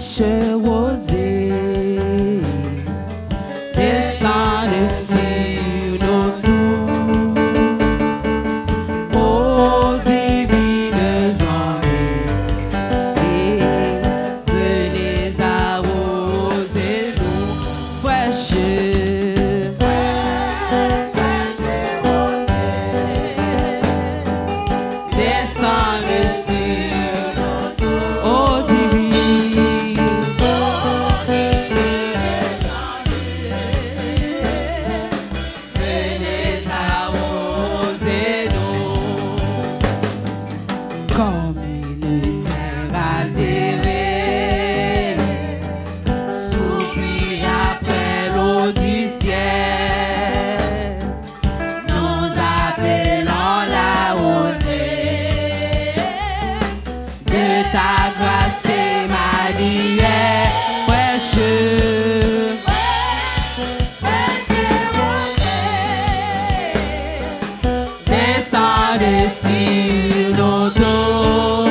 fraîche rosée descendez sur nos tours. Ô divines ennuis, venez arroser nous, fraîche descendez sur nos tours. Ô divines, venez arroser nous comme une terre altérée, s'oublie après l'eau du ciel. Nous appelons la rosée de ta grâce émanuelle, fraîche. Descendez sur nos dos.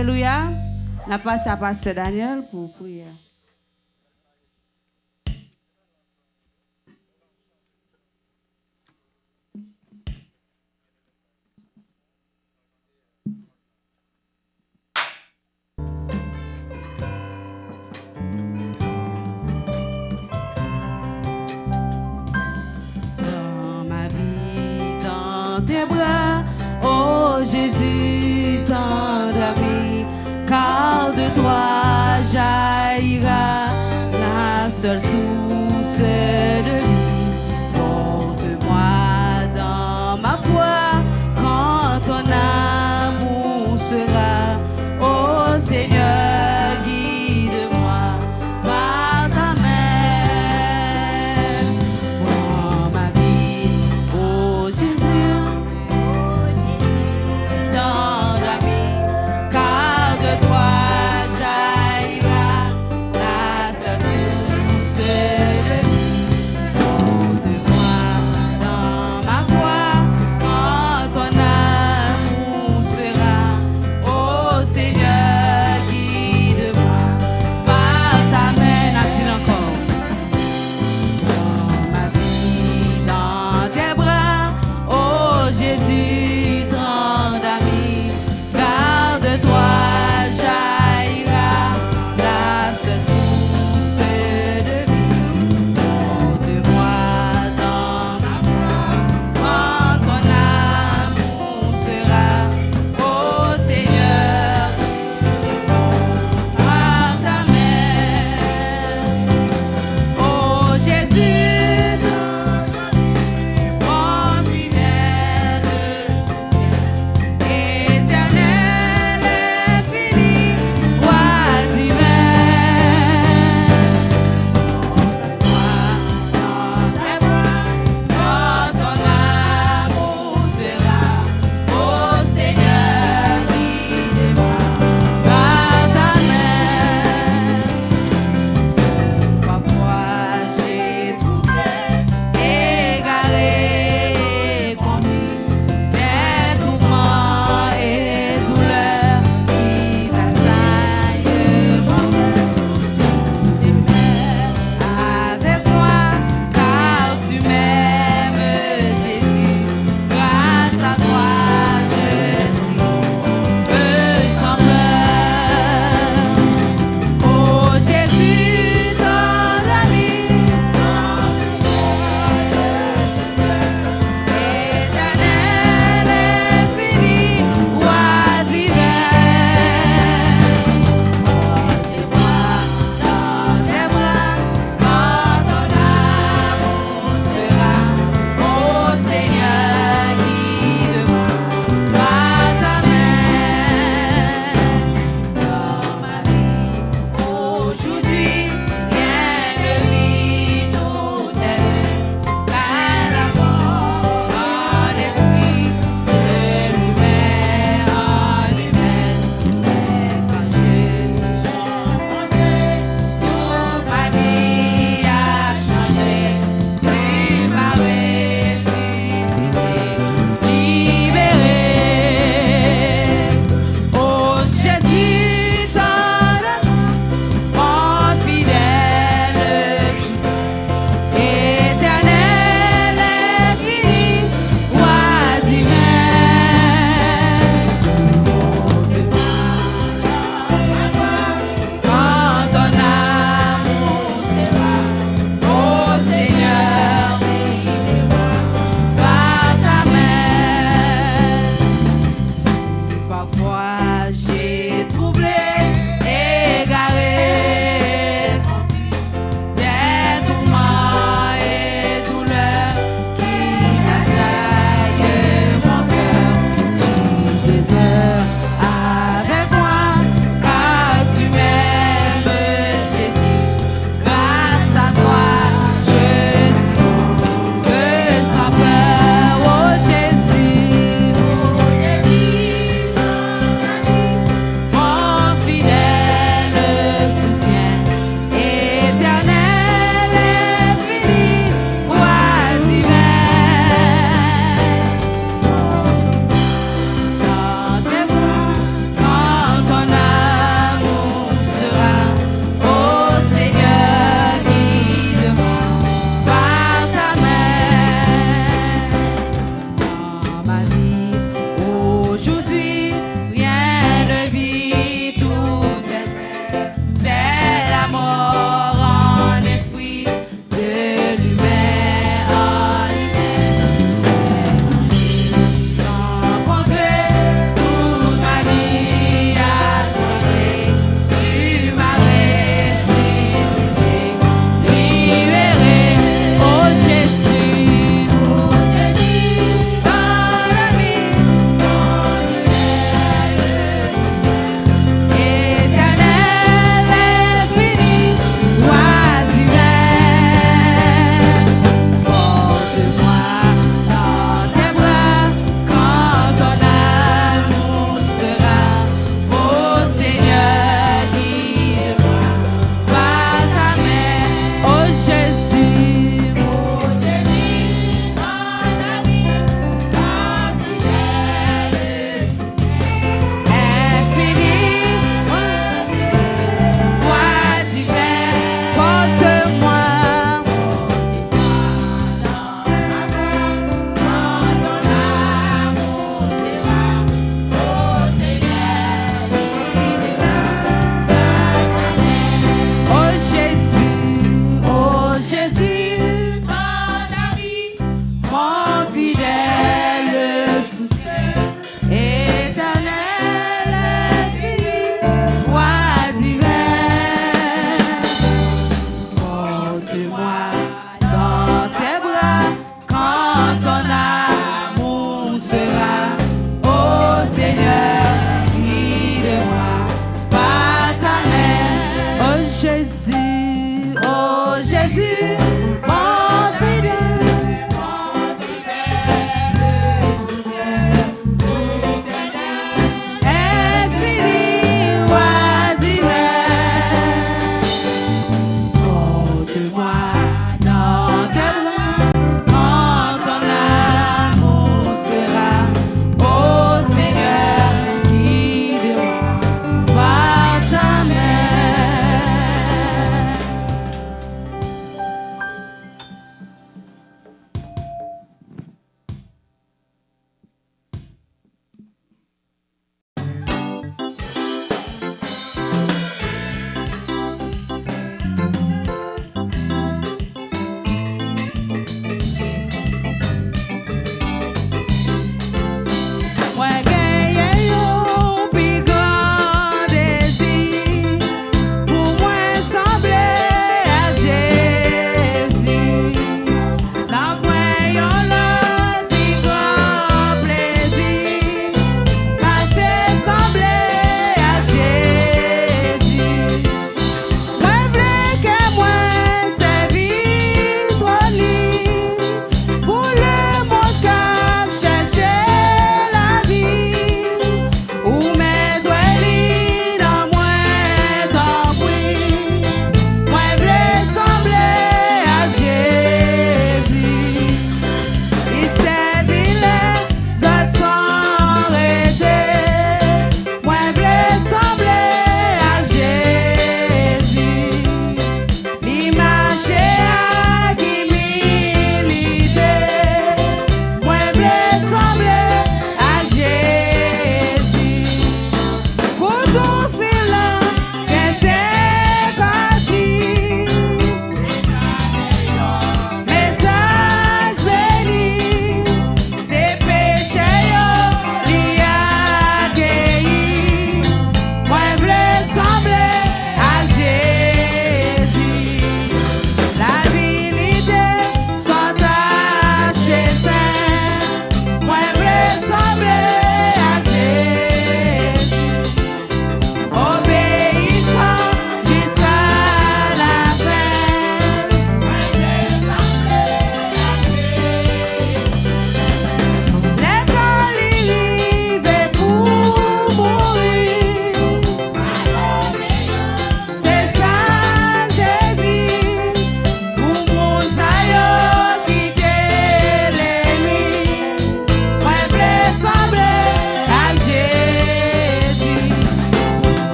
Alléluia. On passe à Pasteur Daniel pour prier. Dans ma vie, dans tes bras, oh Jésus, tant d'amis, car de toi jaillira la seule source de vie. Porte-moi dans ma foi quand ton amour sera, oh Seigneur, guide-moi par ta main. Prends ma vie, oh Jésus, tant d'amis, car de toi jaillira la seule source de vie.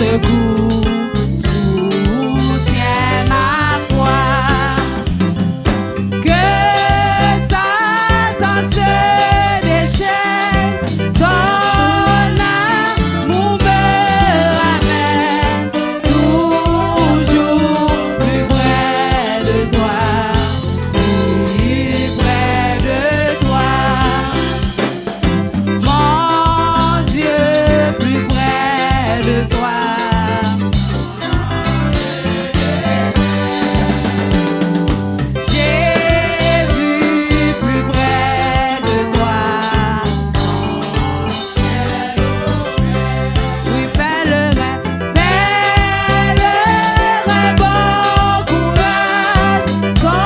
secours, soutiens ma foi. Que Satan se déchaîne, ton amour me ramène toujours plus près de toi, plus près de toi. Mon Dieu, plus près de toi. Jésus, plus près de toi. Oui, pèlerin, pèlerin, bon courage, ton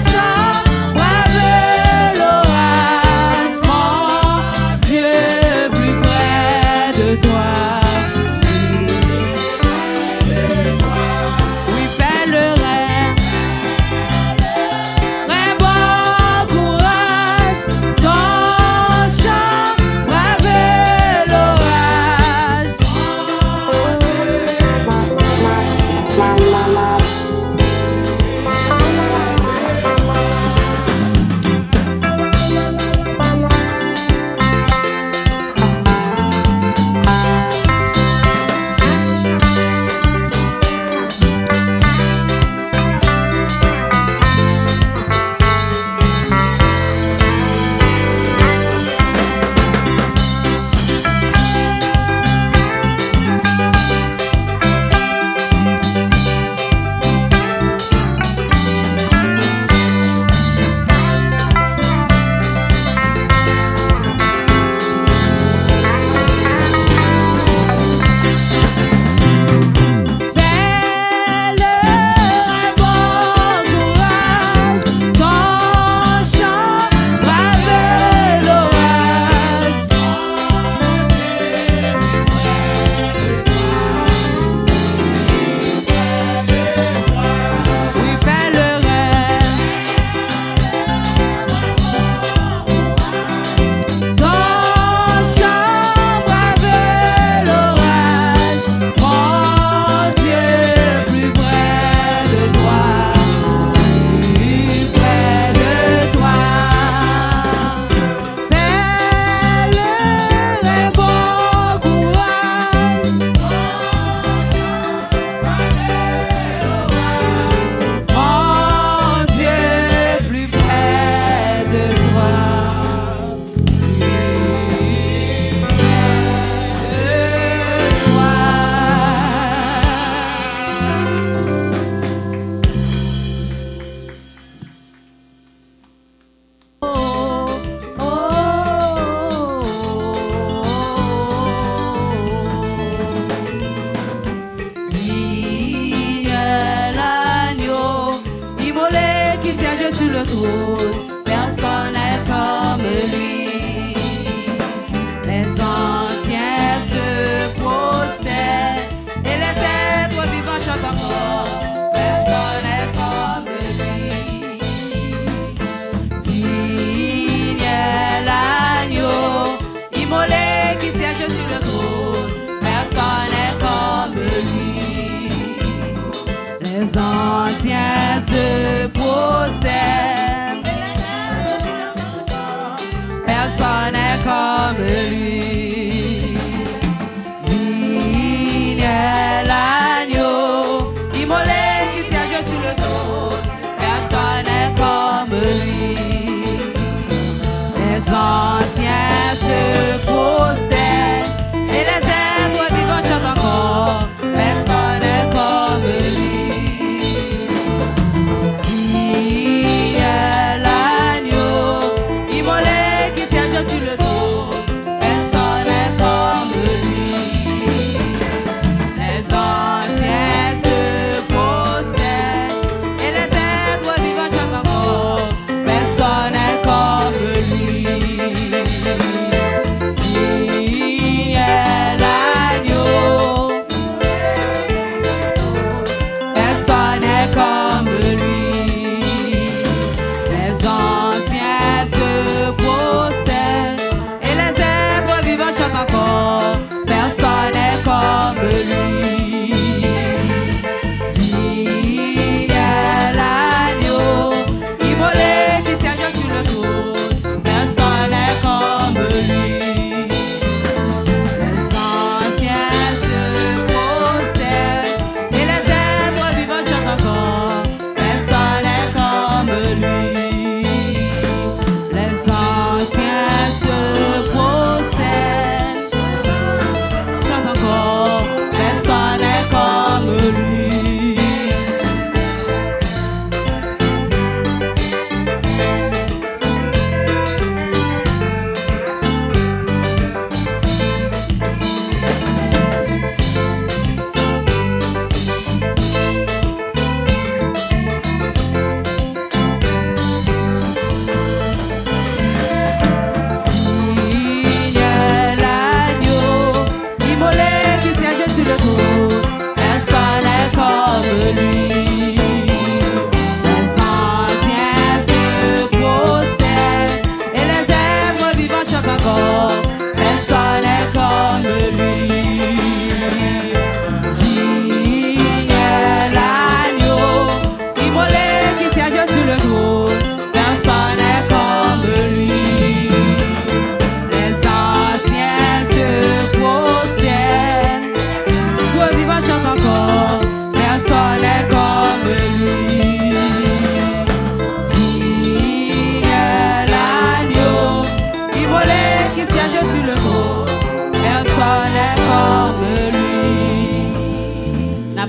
chant brave l'orage. Mon Dieu, plus près de toi. Oui, pèlerin, bon courage, ton chant brave l'orage. Pèlerin, bon courage, ton chant brave l'orage. Oui, pèlerin, ton chant brave l'orage. Mon Dieu, plus près de toi, plus près de toi. Pèlerin, bon courage, mon Dieu, plus près de toi, plus Digne l'agneau, immolé qui siège sur le trône, personne n'est comme lui. Les anciens se prosternent et les êtres vivants chantent encore, personne n'est comme lui. Digne l'agneau, immolé qui siège sur le trône, personne n'est comme lui. Les anciens se prosternent, personne n'est comme lui. Digne l'agneau, immolé qui siège sur le trône, personne n'est comme lui. Les anciens se prosternent et les êtres vivants chantent encore, personne n'est comme lui. Digne l'agneau, immolé qui siège sur le trône, personne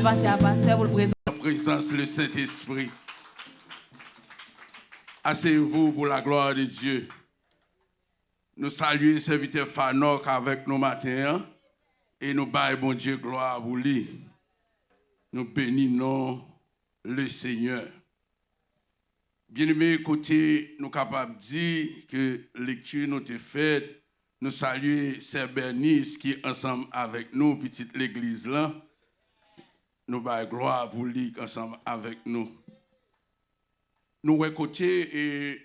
passer à pasteur pour le présenter. En présence le Saint-Esprit. Asseyez-vous pour la gloire de Dieu. Nous saluons le serviteur Fanok avec nos matins et nous baillons bon Dieu gloire pour lui. Nous bénissons le Seigneur. Bien-aimés, côté, nous sommes capables de dire que lecture nous est faite. Nous saluons Sœur Bernice qui est ensemble avec nous, petite l'église là. Nous baillons gloire pour lui ensemble avec nous. Nous côté et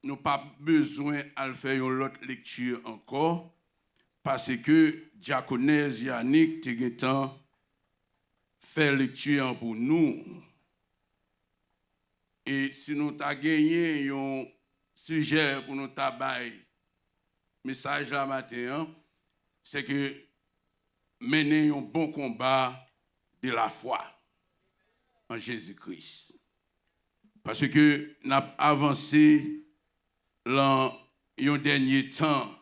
nous n'avons pas besoin de faire une autre lecture encore parce que diaconesse Yannick Tegetan fait lecture pour nous. Et si nous avons gagné un sujet pour nous tabailler, message là matin, c'est que mener un bon combat de la foi en Jésus-Christ. Parce que nous avons avancé dans un dernier temps.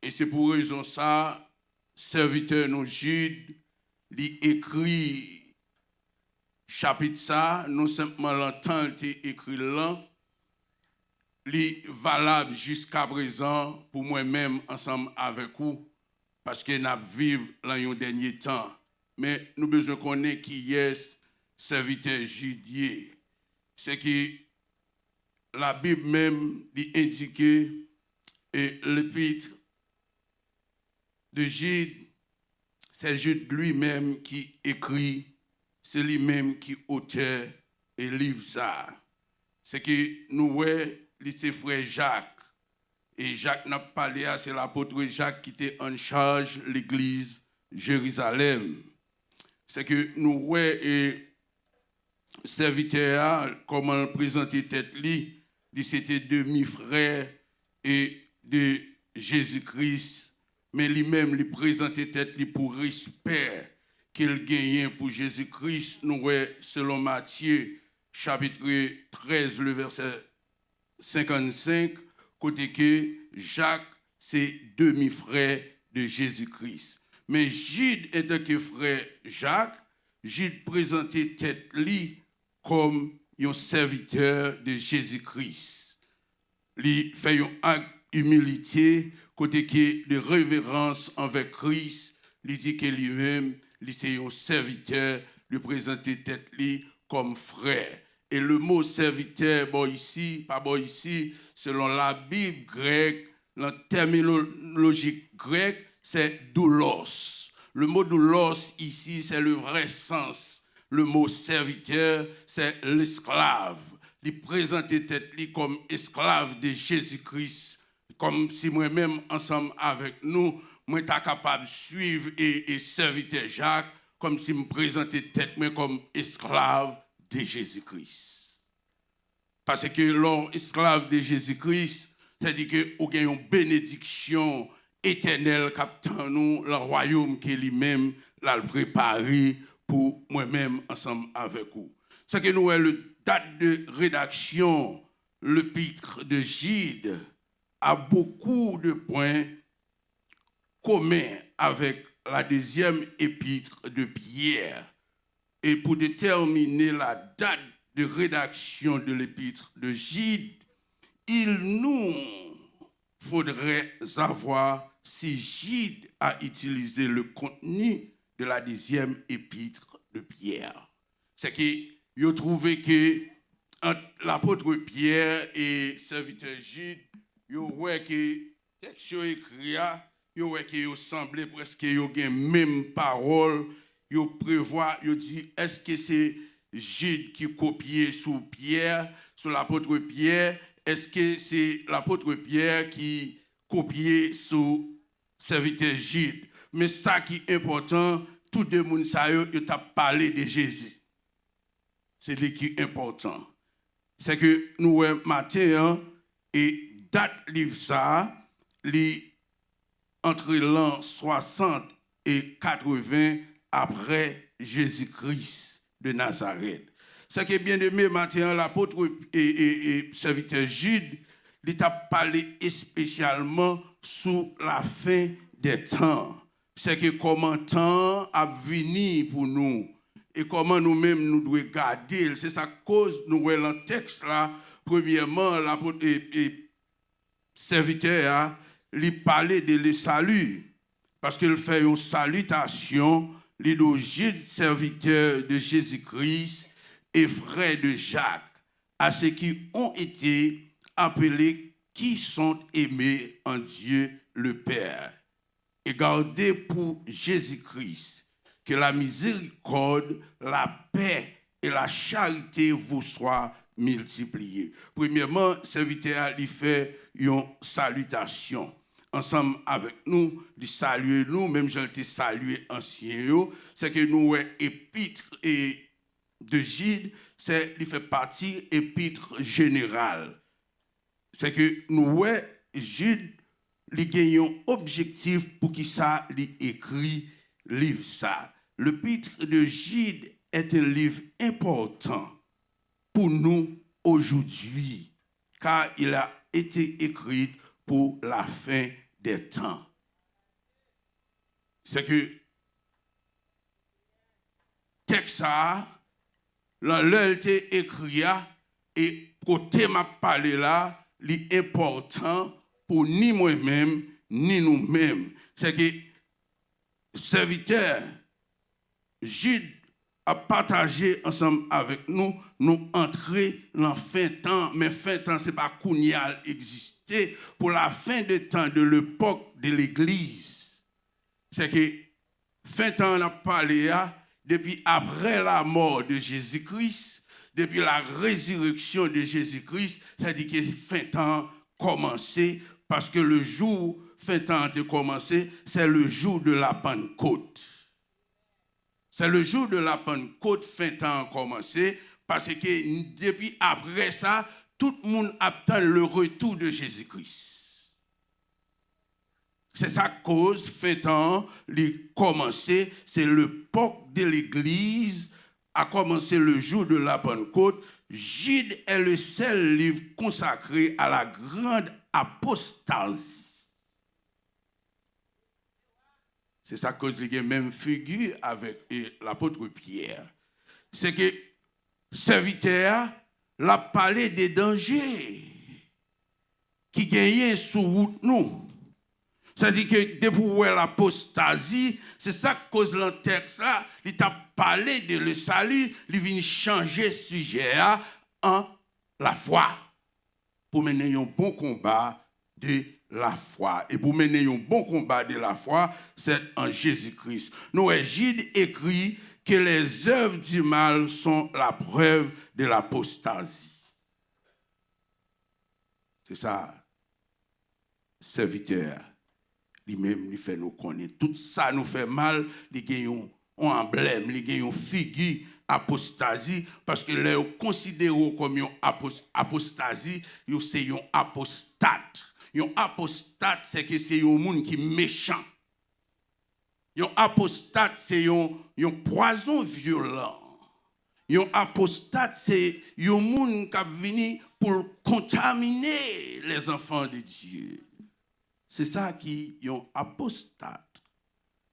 Et c'est pour raison ça, serviteur nous Jude, il écrit chapitre ça, non simplement l'entend écrit là, il est valable jusqu'à présent pour moi-même ensemble avec vous, parce que nous vivons dans un dernier temps. Mais nous avons besoin de connaître qui est serviteur Judier. C'est que la Bible même indique et l'épître de Jude, c'est Jude lui-même qui écrit, c'est lui-même qui auteur et livre ça. C'est que nous voyons, c'est frère Jacques. Et Jacques n'a pas parlé, c'est l'apôtre Jacques qui était en charge de l'église Jérusalem. C'est que nous voyons, et serviteur, comment présenter tête li, c'était demi-frère et de Jésus-Christ, mais lui-même lui présentait tête li pour respect qu'il gagnait pour Jésus-Christ. Nous voyons selon Matthieu chapitre 13 le verset 55, côté que Jacques c'est demi-frère de Jésus-Christ. Mais Jude étant que frère Jacques, Jude présentait tête li comme un serviteur de Jésus-Christ. Il fait un acte d'humilité, côté de révérence envers Christ. Il dit que lui-même, c'est un serviteur, lui présenter tête li comme frère. Et le mot serviteur, bon ici, pas bon ici, selon la Bible grecque, la terminologie grecque, c'est doulos. Le mot doulos ici, c'est le vrai sens. Le mot serviteur, c'est l'esclave. Il présentait tête comme esclave de Jésus-Christ, comme si moi-même, ensemble avec nous, moi, j'étais capable de suivre et serviteur Jacques, comme si je me présentais tête comme esclave de Jésus-Christ. Parce que l'esclave de Jésus-Christ, c'est-à-dire que vous avez une bénédiction éternelle qui attend nous, le royaume qui lui-même l'a préparé pour moi-même ensemble avec vous. C'est que nous avons le date de rédaction, l'épître de Jude a beaucoup de points communs avec la deuxième épître de Pierre. Et pour déterminer la date de rédaction de l'épître de Jude, il nous faudrait savoir si Jude a utilisé le contenu de la deuxième épître de Pierre. C'est qu'il a trouvé que entre l'apôtre Pierre et serviteur Jude, il voit que texte écrit, il voit qu'il semblait presque qu'il y a même parole, il prévoit, il dit est-ce que c'est Jude qui copiait sous Pierre, sur l'apôtre Pierre, est-ce que c'est l'apôtre Pierre qui copiait sous serviteur Jude? Mais ça qui est important, tout le monde sait que tu as parlé de Jésus. C'est ce qui est important. C'est que nous, matin, et date livre ça, entre l'an 60 et 80 après Jésus-Christ de Nazareth. C'est que bien aimé, matin, l'apôtre et serviteur Jude, il a parlé spécialement sous la fin des temps. c'est que comment temps a venu pour nous et comment nous-mêmes nous devons garder. C'est sa cause, nous voyons dans le texte là, premièrement, l'apôtre et serviteur, il parlait de le salut, parce qu'il fait une salutation, l'idogide serviteur de Jésus-Christ et frère de Jacques, à ceux qui ont été appelés, qui sont aimés en Dieu le Père. Et gardez pour Jésus-Christ que la miséricorde, la paix et la charité vous soient multipliées. Premièrement, serviteur lui fait une salutation. Ensemble avec nous, de saluer nous, même j'ai été salué ancien, c'est que nous, épître et de Gide, c'est il fait partie épître générale. C'est que nous, Gide, il gagne un objectif pour qui ça il écrit livre ça. L'épître de Gide est un livre important pour nous aujourd'hui, car il a été écrit pour la fin des temps. C'est que texte ça, l'heure était écrit et côté m'a parlé là, l'important pour ni moi-même ni nous-mêmes. C'est que serviteur Jude a partagé ensemble avec nous, nous entrer dans fin temps, mais fin temps c'est pas Kounial exister pour la fin de temps de l'époque de l'Église. C'est que fin temps on a parlé depuis après la mort de Jésus-Christ, depuis la résurrection de Jésus-Christ, c'est-à-dire que fin temps commencé parce que le jour fin temps a commencé, c'est le jour de la Pentecôte. C'est le jour de la Pentecôte, fin temps a commencé, parce que depuis après ça, tout le monde attend le retour de Jésus-Christ. C'est sa cause, fin temps, il a commencé, c'est l'époque de l'Église, a commencé le jour de la Pentecôte. Jude est le seul livre consacré à la grande apostasie. C'est ça cause il y a même figure avec l'apôtre Pierre. C'est que serviteur l'a parlé des dangers qui gagnaient sous route nous. C'est-à-dire que depuis l'apostasie, c'est ça cause le texte là, il t'a parlé de le salut, il vient changer sujet en la foi pour mener un bon combat de la foi. Et pour mener un bon combat de la foi, c'est en Jésus-Christ. Nous, Gide écrit que les œuvres du mal sont la preuve de l'apostasie. C'est ça, serviteur. Lui-même, il fait nous connaître. Tout ça nous fait mal, il gagne un emblème, il gagne une figure apostasie, parce que les considérés comme une apostasie, c'est un apostate. Un apostate, c'est que c'est un monde qui est méchant. Un apostate, c'est un poison violent. Un apostate, c'est un monde qui est venu pour contaminer les enfants de Dieu. C'est ça qui est un apostate.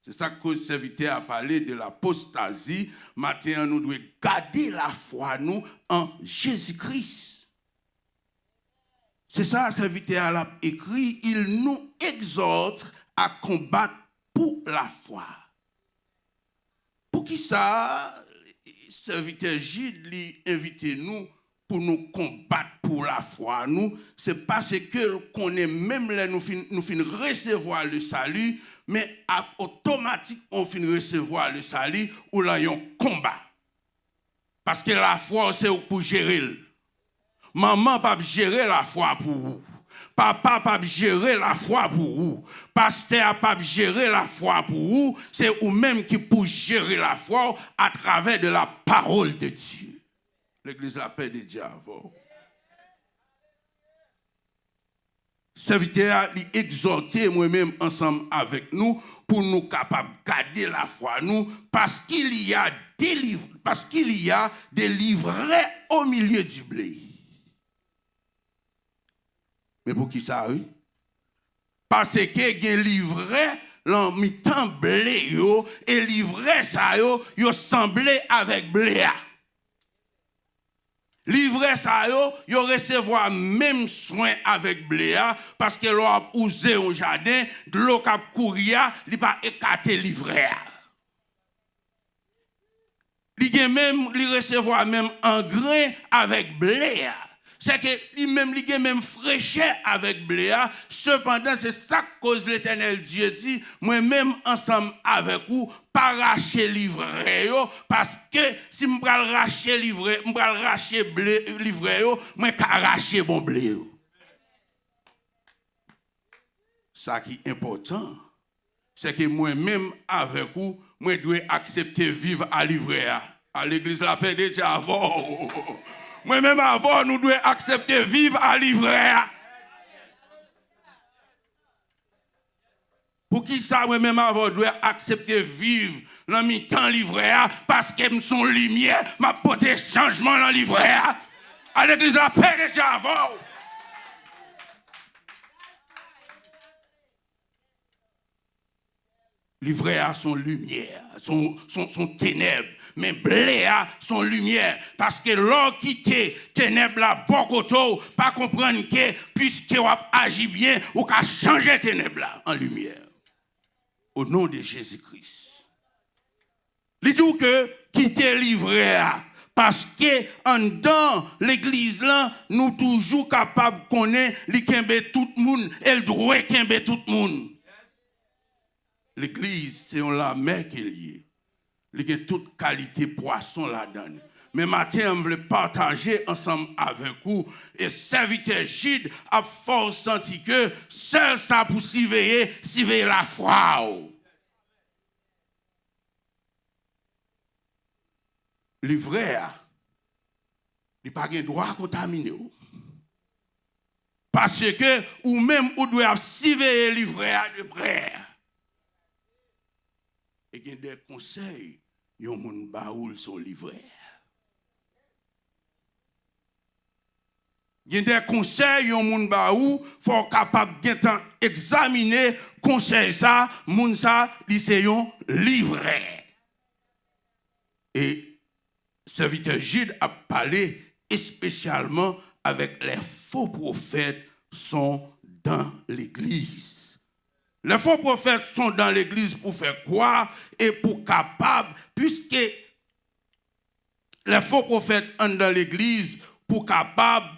C'est ça que le serviteur a parlé de l'apostasie. Maintenant, nous devons garder la foi nous en Jésus-Christ. C'est ça, le serviteur a écrit. Il nous exhorte à combattre pour la foi. Pour qui ça, le serviteur Gide invite nous pour nous combattre pour la foi. Nous, c'est parce que qu'on est même là, nous finissons recevoir le salut, mais automatiquement, on finit recevoir le salut ou là, il y a un combat. Parce que la foi, c'est pour gérer. Maman pas gérer la foi pour vous. Papa pas gérer la foi pour vous. Pasteur pas gérer la foi pour vous. C'est vous-même qui pour gérer la foi à travers de la parole de Dieu. L'église la paix de Dieu avant. Serviteur lui exhorter moi-même ensemble avec nous pour nous capables de garder la foi nous parce qu'il y a des livrets au milieu du blé. Mais pour qui ça, oui? Parce que des livrets l'en mi-temps blé yo, et livret ça yo semblé avec blé. Livret ça yo recevoir même soin avec blé parce que l'on a usé au jardin, de l'eau cap courir, li pas écarter livret. Li recevoir même engrais avec blé. C'est que lui-même, il a même fraîcheur avec blé. Cependant, c'est ça que cause l'Éternel Dieu dit, moi-même ensemble avec vous, pas racher livret parce que si je vais racher livret, je vais racher livret je vais racher bon blé. Ça qui est important, c'est que moi-même avec vous, je dois accepter vivre à livret. À l'église la paix déjà avant. Moi-même avant, nous devons accepter vivre à livrer. Pour qui ça, moi-même avant, je dois accepter vivre dans mes temps livrer parce que son lumière m'a porté changement dans livrer. À l'église la paix déjà avant. Livrer à son lumière, son ténèbre. Mais blé a son lumière. Parce que l'on quitte ténèbres là, beaucoup pas comprendre que puisque on agit bien, ou qu'à changer ténèbres là en lumière. Au nom de Jésus-Christ. Il dit que quitter livrer parce que en dans l'église là, nous toujours capables de connaître li kembe tout le monde et le droit kembe tout le monde. L'église, c'est la mer qui est liée. Il y a toute qualité poisson là-dedans. Mais matin, je veux partager ensemble avec vous. Et serviteur Gide a fort senti que seul ça pour surveiller la foi. Livret, il n'y a pas de droit à contaminer. Parce que, ou même, ou doit surveiller le livret de près. Et il y a des conseils. Yon moun baoul son livret. Il y a des conseils, yon moun baoul, faut capable d'examiner conseil ça, moun ça, li c'est yon livret. Et serviteur Gide a parlé spécialement avec les faux prophètes sont dans l'église. Les faux prophètes sont dans l'église pour faire quoi et pour capable, puisque les faux prophètes sont dans l'église pour capable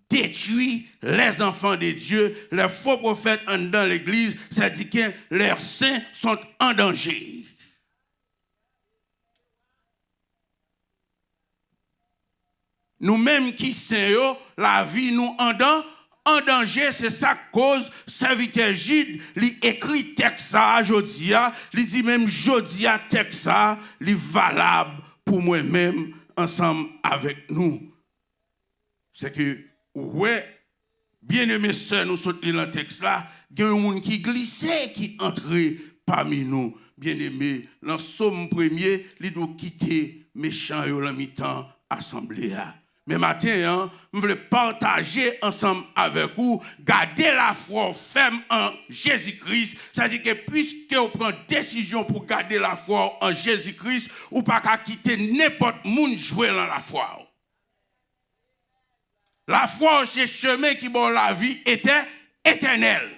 détruire les enfants de Dieu. Les faux prophètes sont dans l'église, c'est-à-dire que leurs saints sont en danger. Nous-mêmes qui sommes, la vie nous en danger, c'est ça cause serviteur Gide, il écrit texte ça jodia, il dit même jodia texte ça, il valable pour moi-même ensemble avec nous. C'est que ouais, bien-aimés sœurs, nous sommes dans le texte là, il y a un monde qui glissait, qui entrait parmi nous. Bien-aimés, dans le psaume premier, il doit quitter méchant et la mi-temps assemblée. Mais matin, je veux partager ensemble avec vous, garder la foi ferme en Jésus-Christ. C'est-à-dire que puisque vous prenez décision pour garder la foi en Jésus-Christ, ou pas qu'à quitter n'importe monde jouer dans la foi. La foi, c'est le chemin qui bon la vie était éternelle.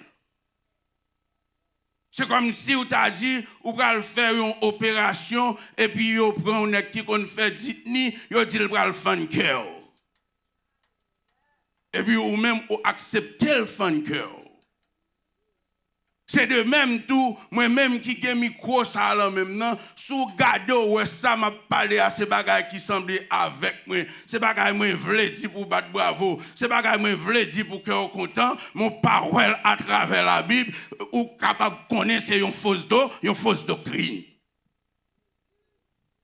C'est comme si vous t'a dit, vous allez faire une opération, et puis vous prenez un qui qu'on fait ditni, vous dit vous allez faire un cœur. Et puis ou même vous acceptez le fan cœur. C'est de même tout, moi-même qui ai micro ça là maintenant, sous garder ouais ça m'a parlé à ces bagages qui semblaient avec moi. Ces bagages moi vle dire pour battre bravo. Ces bagages moi vle dire pour que vous content, mon parole à travers la Bible ou capable connaître c'est une fausse doctrine.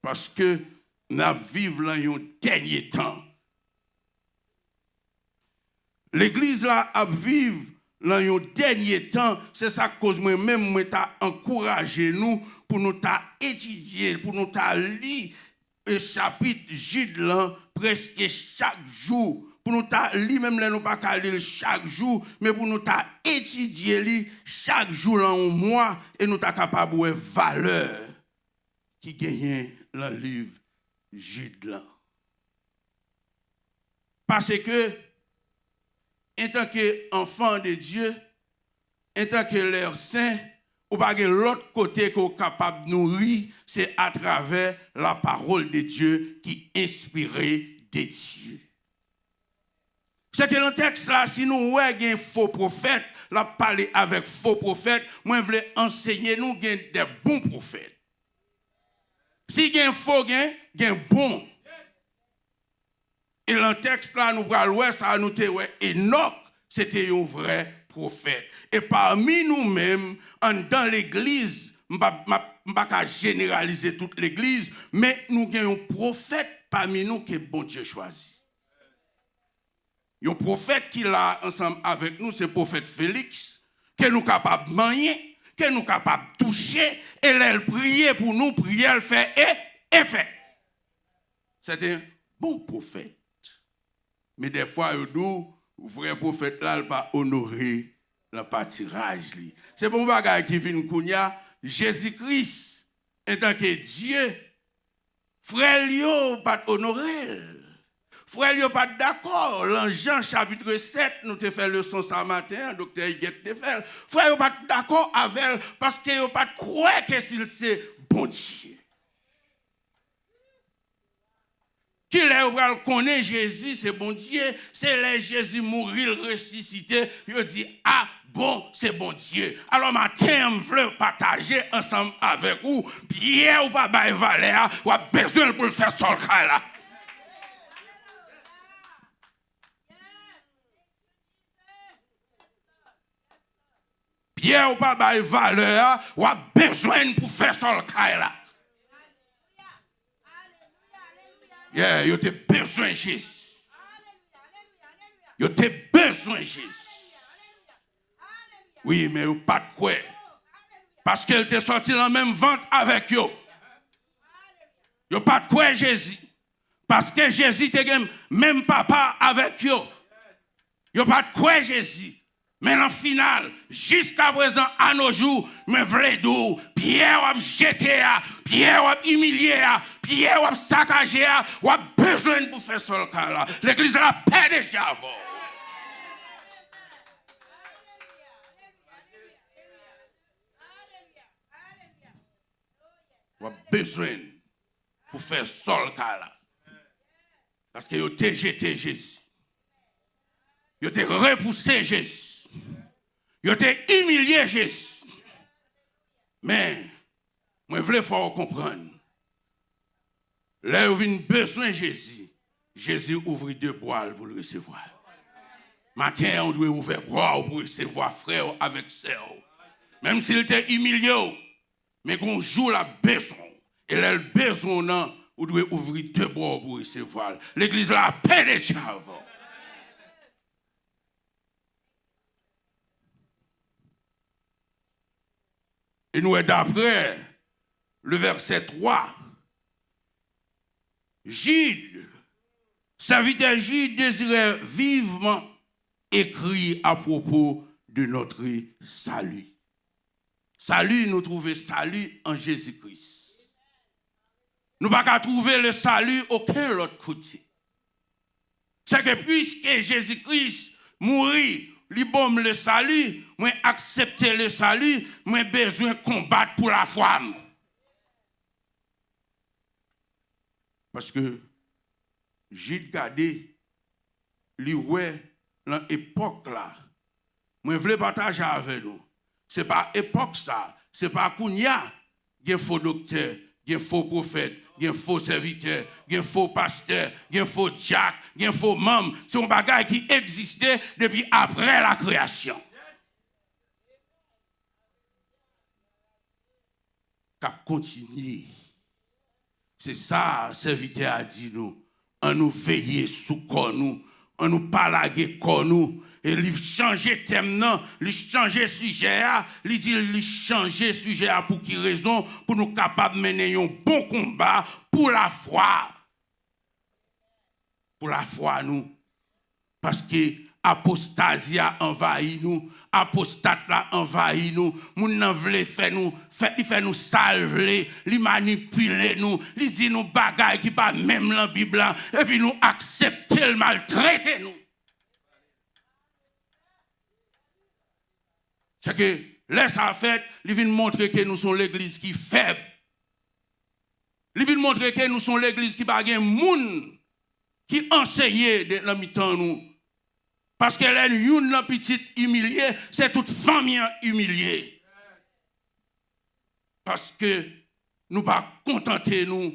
Parce que nous vivons dans un dernier temps. L'église là a vivre dans un dernier temps, c'est ça cause moi-même moi t'a encouragé nous pour nous t'a étudier, pour nous t'a lire le chapitre Gide là presque chaque jour pour nous lui-même nous pas qu'à lire chaque jour, mais pour nous étudier lui chaque jour dans un mois et nous capable de valeur qui gagne dans le livre Jude là. Parce que en tant qu'enfant de Dieu, en tant que leur saint, ou pas l'autre côté qu'on est capable de nourrir, c'est à travers la parole de Dieu qui est inspirée de Dieu. C'est que dans le texte là, si nous voyons un faux prophète, là parler avec faux prophète, moi je veux enseigner nous des bons prophètes. Si il y a un faux, il y a un bon. Et dans le texte là, nous voyons ça, nous te Enoch, c'était un vrai prophète. Et parmi nous-mêmes, dans l'église, je ne vais pas généraliser toute l'église, mais nous avons un prophète parmi nous que bon Dieu choisit. Il y a un prophète qui est là ensemble avec nous, c'est le prophète Félix, que nous sommes capables de manier, que nous sommes capables de toucher, et elle prier pour nous, prier, elle fait et fait. C'est un bon prophète. Mais des fois, il dit, le vrai prophète là, il n'a pas honoré le pâturage. C'est pour un qui vient de Jésus-Christ, en tant que Dieu, frère, il n'a pas honoré. Frère, yo pas d'accord. Dans Jean chapitre 7, nous te fait leçon ce matin, docteur Higuette te fait. Frère, yo pas d'accord avec elle parce que yo pas croire que c'est bon Dieu. Qui est connaît Jésus, c'est bon Dieu. C'est là Jésus mourir, ressuscité. Il dit, ah bon, c'est bon Dieu. Alors matin, je veux partager ensemble avec vous. Pierre ou pas bail valeur, ou a besoin pour le faire sur le cas là. Pierre ou pas bail valeur, ou a besoin pour faire sur le cas là. Yeah, yo te besoin de Jésus. Yo te besoin de Jésus. Oui, mais yo pas de quoi. Parce qu'elle te sorti dans la même vente avec yo. Yo pas de quoi Jésus. Parce que Jésus te même papa avec yo. Yo pas de quoi Jésus. Mais en final, jusqu'à présent, à nos jours, me vle dou, Pierre a jeté, Pierre a humilié, Pierre a saccagé, ou a besoin pour faire ce cas là. L'église a la paix déjà avant. Ou a besoin pour faire ce cas là. Parce que vous avez jeté Jésus. Vous avez repoussé Jésus. Vous avez humilié Jésus. Mais, moi, je veux faire comprendre. Là, vous avez besoin de Jésus. Jésus ouvre deux bras pour le recevoir. Matin, on doit ouvrir bras pour recevoir frère avec sœur. Même s'il était humilié, mais qu'on joue la besoin. Et là, le besoin, on doit ouvrir deux bras pour recevoir. L'église la paix déjà avant. Et nous, d'après le verset 3, Jude, serviteur Jude désirait vivement écrire à propos de notre salut. Salut, nous trouvons salut en Jésus-Christ. Nous ne pouvons pas trouver le salut aucun autre côté. C'est que puisque Jésus-Christ mourit, libom le salut, moi accepter le salut, moi besoin de combattre pour la foi. Parce que j'ai gardé l'oué dans l'époque là. Moi voulais partager avec nous. C'est pas époque ça, c'est pas kounya, gen faux docteur, gen faux prophète, gen faux serviteur, gen faux pasteur, gen faux diacre, gen faux membre. C'est un bagage qui existait depuis après la création. Cap continue. C'est ça, serviteur a dit nous. On nous veiller sous corps nous, on nous parlaguer corps nous. Et il changer thème non, il changer sujet il dit il changer sujet pour qui raison pour nous capables de mener un bon combat pour la foi. Pour la foi nous. Parce que apostasia envahit nous, apostate là envahit nous, moun nan vle fait nous salver, li manipuler nous, li dit nous bagay qui pas même dans la Bible et puis nous accepter le maltraiter nous. C'est que laisse en fait, il vient montrer que nous sommes l'église qui est faible. Il vient montrer que nous sommes l'église qui n'a pas de monde qui enseigne dans le mi-temps nous. Parce qu'elle est une petite humiliée, c'est toute famille humiliée. Parce que nous ne pas contenter nous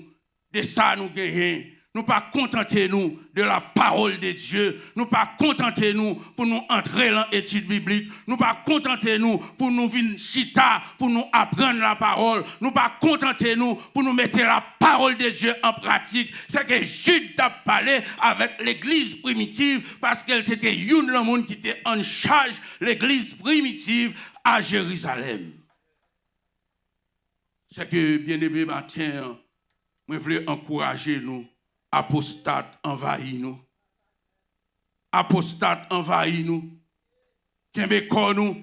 de ça nous gagnons. Nous ne pas contenter nous de la parole de Dieu. Nous ne pas contenter nous pour nous entrer dans l'étude biblique. Nous ne pas contenter nous pour nous venir chita, pour nous apprendre la parole. Nous ne pas contenter nous pour nous mettre la parole de Dieu en pratique. C'est que Jude a parlé avec l'église primitive parce qu'elle c'était une monde qui était en charge l'église primitive à Jérusalem. C'est que bien-aimé matin, je voulais encourager nous. Apostate envahit nous. Apostate envahit nous. Kembe kon nous.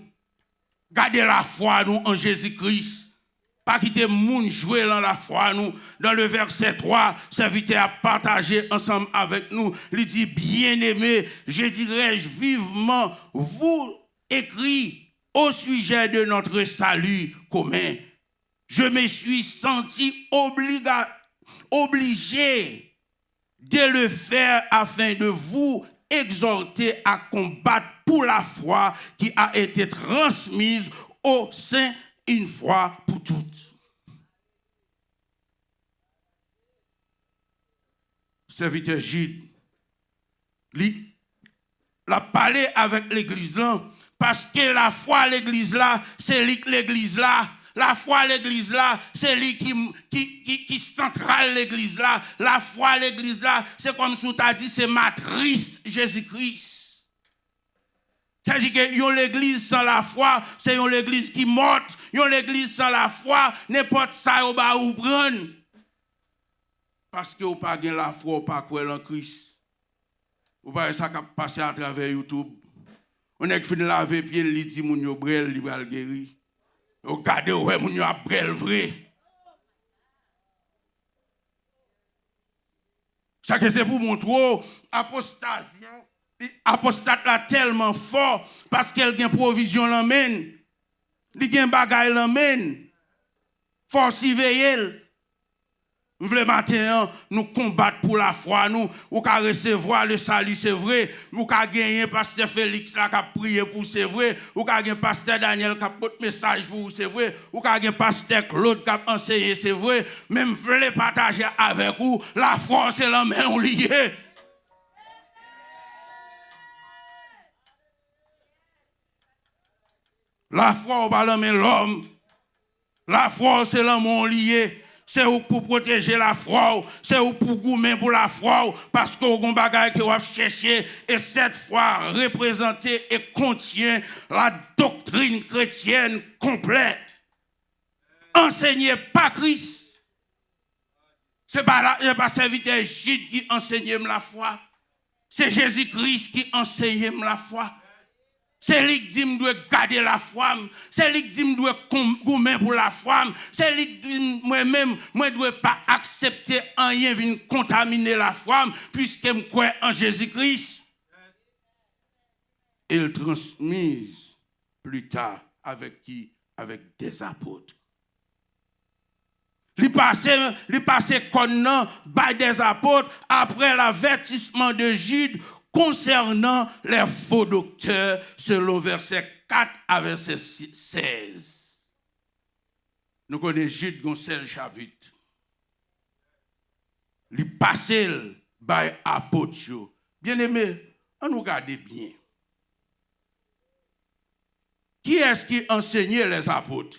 Gardez la foi nous en Jésus-Christ. Pas quitter moun jouer dans la foi nous. Dans le verset 3, serviteur a partagé ensemble avec nous. Il dit, bien-aimé, je dirais vivement, vous écrit au sujet de notre salut commun. Je me suis senti obligé de le faire afin de vous exhorter à combattre pour la foi qui a été transmise au sein une fois pour toutes. Serviteur Jude, lui, l'a parlé avec l'église là, parce que la foi à l'église là, c'est l'église là. La foi à l'église là, c'est lui qui centrale l'église là. La foi à l'église là, c'est comme si tu as dit, c'est matrice Jésus-Christ. C'est-à-dire que l'église sans la foi, c'est une église qui morte. L'église sans la foi, n'importe ça ou ba ou prendre. Parce que vous pas gain la foi, ou pas croire en Christ. Ou pas ça qui passe à travers YouTube. On est fini laver pied, il dit moun yo brel, il va guérir. Regardez, ouais, moun yo a brel vrai. Ça que c'est pour montrer apostate là tellement fort parce qu'elle a provision l'emmène. Il a bagay l'emmène. Faut s'y veiller. Nous voulons maintenant nous combattre pour la foi, nous, ou qu'à recevoir le salut, c'est vrai, ou qu'à gagner pasteur Félix là qui a prié pour c'est vrai, ou qu'à gagner pasteur Daniel qui a porté message pour vous, c'est vrai, ou qu'à gagner pasteur Claude qui a enseigné, c'est vrai, même voulez partager avec vous, la foi c'est la main liée. La foi au pas la main l'homme, la foi c'est la main liée. C'est pour protéger la foi, c'est pour goumer pour la foi, parce qu'on a un bagage que vous chercher, et cette foi représentée et contient la doctrine chrétienne complète. Enseignée par Christ. Ce n'est pas serviteur Jude qui enseigne la foi, c'est Jésus-Christ qui enseigne la foi. C'est lui qui dit que je dois garder la foi. C'est lui qui dit que je dois gommer pour la foi. C'est lui qui dit que moi-même, je ne dois pas accepter rien qui vient contaminer la foi, puisque je crois en Jésus-Christ. Il transmise plus tard avec qui? Avec des apôtres. Il passait connaissant par des apôtres après l'avertissement de Jude concernant les faux docteurs, selon verset 4 à verset 16. Nous connaissons Jude dans seul chapitre. Il passait par apôtres. Bien aimé, on nous regarde bien. Qui est-ce qui enseignait les apôtres?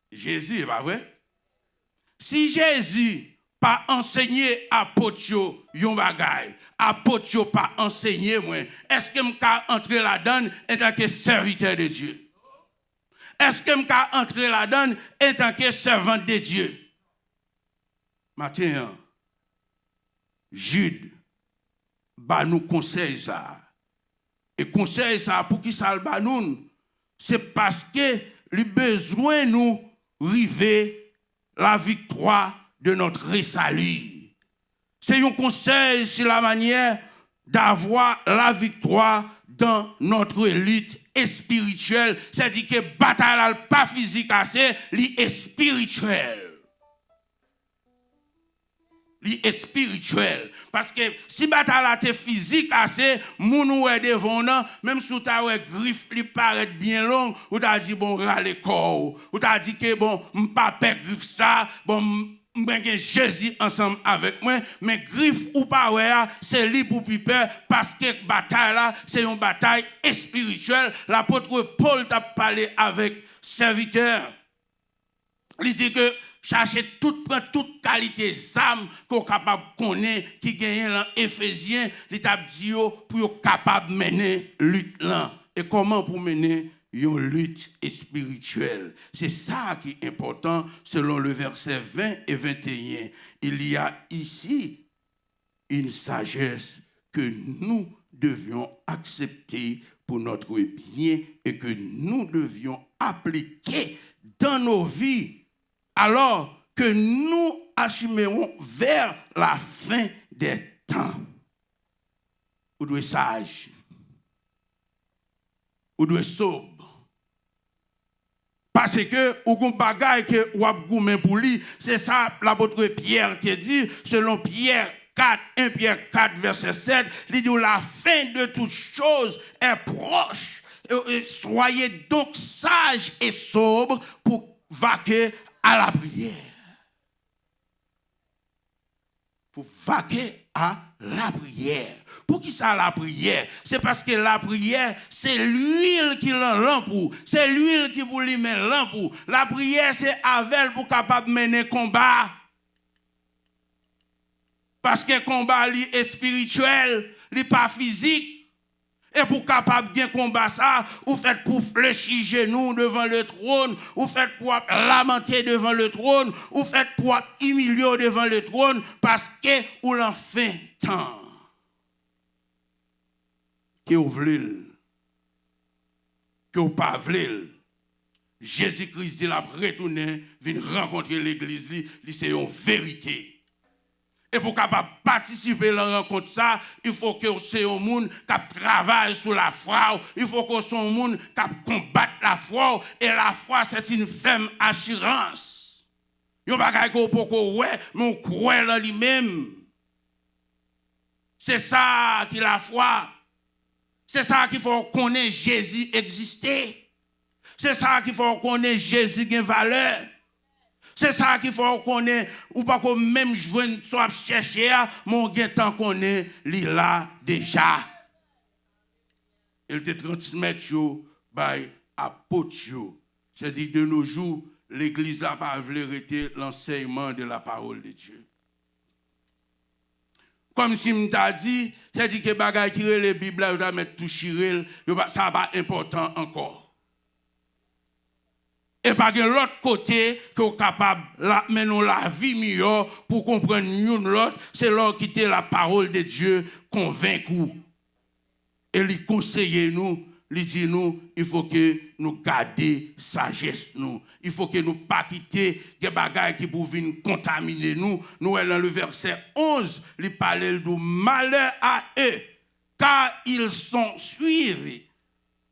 Jésus, pas vrai? Si Jésus pas enseigné apôtres yon bagay, apôtres pas enseigné moi, est-ce que m'ka entrer là-dedans en tant que serviteur de Dieu? Est-ce que m'ka entrer là-dedans en tant que servant de Dieu? Matin, Jude ba nous conseille ça. Et conseil ça pour qui ça le banoun, c'est parce que le besoin nous river la victoire de notre salut. C'est un conseil sur la manière d'avoir la victoire dans notre lutte spirituelle. C'est-à-dire que la bataille n'est pas physique assez, elle est spirituelle. Est spirituel. Parce que si bataille est physique assez, moun ou est devant nous, même si tu as griffe li paraît bien long, ou t'as dit bon râle corps, ou t'as dit que bon m'pas perdre griffe ça, bon m'bengen Jésus ensemble avec moi, mais griffe ou pas ouais, c'est li pour piper parce que bataille là, c'est une bataille spirituelle. L'apôtre Paul t'a parlé avec serviteur. Il dit que cherchez toute qualité d'âme qu'on est capable de connaître, qui gagne dans Éphésiens, l'étape dit pour être capable de mener lutte là. Et comment pour mener une lutte spirituelle? C'est ça qui est important selon le verset 20 et 21. Il y a ici une sagesse que nous devions accepter pour notre bien et que nous devions appliquer dans nos vies, alors que nous acheminerons vers la fin des temps. Vous devez sage, vous devez sobre. Parce que, ou gon bagay que ou ap goumen pour lui, c'est ça l'apôtre Pierre te dit, selon Pierre 4, 1 Pierre 4, verset 7, il dit la fin de toutes choses est proche. Soyez donc sages et sobres pour vaquer à la prière. Pour vaquer à la prière. Pour qui ça la prière? C'est parce que la prière, c'est l'huile qui l'empoule. C'est l'huile qui vous lui met l'empoule. La prière, c'est avec pour capable mener combat. Parce que le combat est spirituel, il n'est pas physique. Et pour capable bien combattre ça, vous faites pour fléchir genoux devant le trône, vous faites pour lamenter devant le trône, vous faites pour humilier devant le trône, parce que vous l'en fait tant. Que vous voulez, que vous pas voulez. Jésus-Christ dit la retourner, vient rencontrer l'église, c'est une vérité. Et pour capable participer à la rencontre ça, il faut que c'est un monde qui travaille sur la foi, il faut que c'est un monde qui combatte la foi, et la foi c'est une ferme assurance. Il n'y a pas de choses ouais, mais on croit en lui-même. C'est ça qui est la foi. C'est ça qu'il faut connaître Jésus exister. C'est ça qu'il faut connaître Jésus qui a valeur. C'est ça qu'il faut connaître, ou pas qu'on même joindre soit chercher, mon temps connaît, il là déjà. Il te transmet by apôtre. C'est-à-dire de nos jours, l'Église n'a pas voulu arrêter l'enseignement de la parole de Dieu. Comme si je t'ai dit, c'est-à-dire que bagay qui est la Bible, on va mettre tout chirel, ça n'est pas important encore. Et par l'autre côté, que vous capable de mener la vie meilleure pour comprendre l'autre, c'est là qui était la parole de Dieu convaincu. Et il conseille nous, il dit nous, il faut que nous gardions sagesse nous. Il faut que nous ne pas quitter des bagages qui peuvent venir contaminer nous. Nous, dans le verset 11, il parle de malheur à eux, car ils sont suivis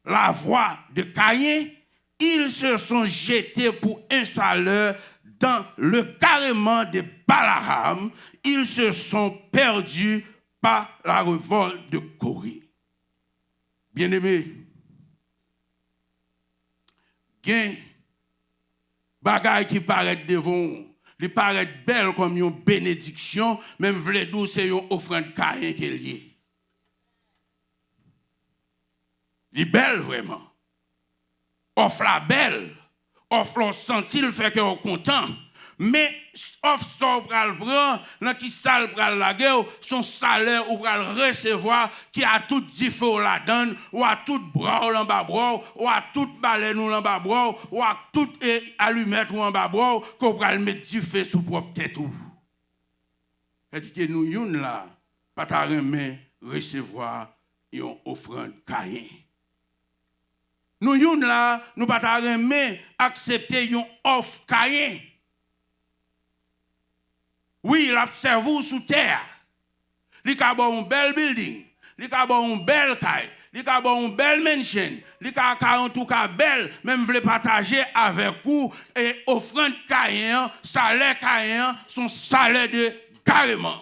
la voie de Caïn. Ils se sont jetés pour un salaire dans le carrément de Balaam. Ils se sont perdus par la révolte de Corée. Bien-aimés, gain bagaille qui paraît devant, il paraît belle comme une bénédiction, même vle dou c'est une offrande Caïn qui est liée. Il est belle vraiment. Offre la belle, offre le sentil fait que on content, mais offre son pral prend, dans qui sale pral la guerre, son salaire ou pral recevoir qui a tout différent la donne, ou a tout bras en bas bras, ou a tout baleine en bas bras, ou a tout allumette en bas bras, qu'on pral mettre du feu sous propre tête ou. Et dit que nous yon là, pas ta remet recevoir une offrande Caïn. Nous yon là, nous pas jamais accepter une offre Caïn. Oui, il observe sous terre. Il a un bel building, il a un bel caille, il a un bel mansion, il a en tout cas belle, même voulez partager avec vous et offrande Caïn, salaire Caïn, son salaire de garement.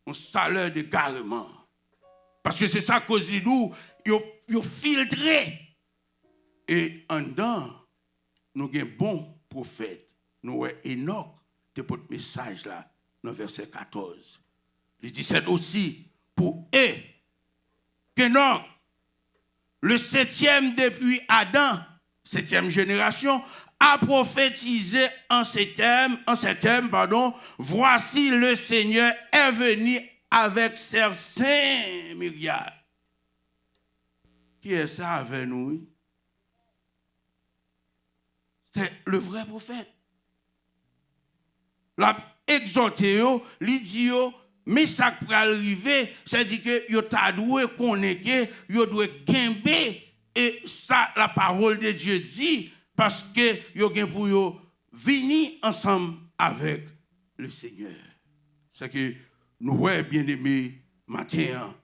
Un salaire de garement. Parce que c'est ça cause de nous, ils filtré. Et en dedans, nous avons un bon prophète. Nous avons Enoch, de votre message là, dans le verset 14. Il dit c'est aussi pour eux qu'Enoch, le 7e depuis Adam, 7e génération, a prophétisé en ces termes, voici le Seigneur est venu avec ses 5 milliards. Qui est ça avec nous? C'est le vrai prophète. L'a exhorté, lui dit, mais ça qui va arriver, c'est-à-dire que yo t'a doué connaître que yo doit gagner et ça la parole de Dieu dit parce que yo gain pour yo venir ensemble avec le Seigneur. C'est que nous ouais bien-aimés matin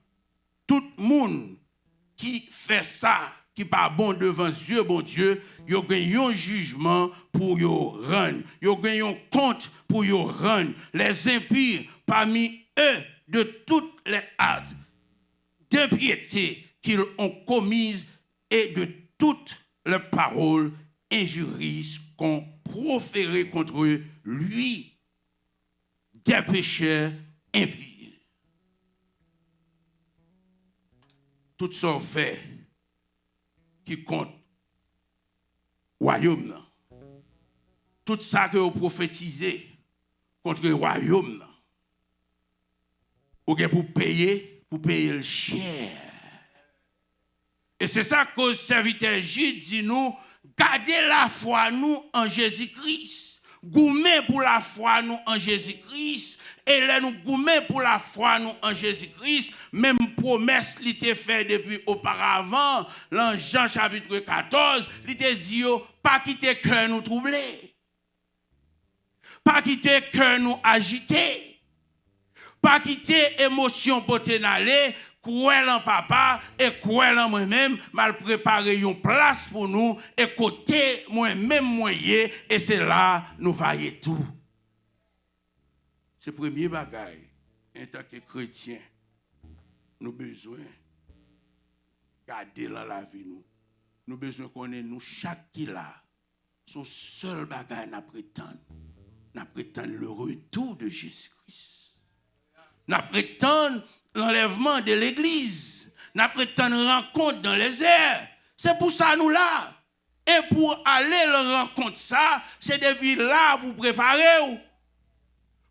tout le monde qui fait ça qui pas bon devant Dieu, bon Dieu, yo gagne un jugement pour yo rendre, yo gagne un compte pour yo rendre. Les impies parmi eux de toutes les actes d'impiété qu'ils ont commises et de toutes les paroles injurieuses qu'on proférait contre lui, des pécheurs impies. Tout ça fait qui compte royaume là. Tout ça que vous prophétisez contre le royaume là. Ou bien pour payer le cher. Et c'est ça que le serviteur Jude dit nous, gardez la foi nous en Jésus-Christ. Goumez pour la foi nous en Jésus-Christ. Et là nous goumez pour la foi nous en Jésus-Christ. Même promesse qui était faite depuis auparavant, dans Jean chapitre 14, il était dit, pas quitter cœur nous troubler. Pas quitter cœur nous agiter. Pas quitter émotion pour t'en croire en papa et croire en moi-même, mal préparer une place pour nous et côté moi-même moyen et c'est là nous voyons tout. C'est le premier bagaille en tant que chrétien. Nous besoin garder dans la vie nous. Nous besoin connaître nous chaque qui là. Son seul bagaille n'a prétendre. N'a prétendre le retour de Jésus-Christ. N'a prétendre l'enlèvement de l'église. N'a prétendre rencontre dans les airs. C'est pour ça nous là. Et pour aller le rencontre ça, c'est depuis là vous préparez.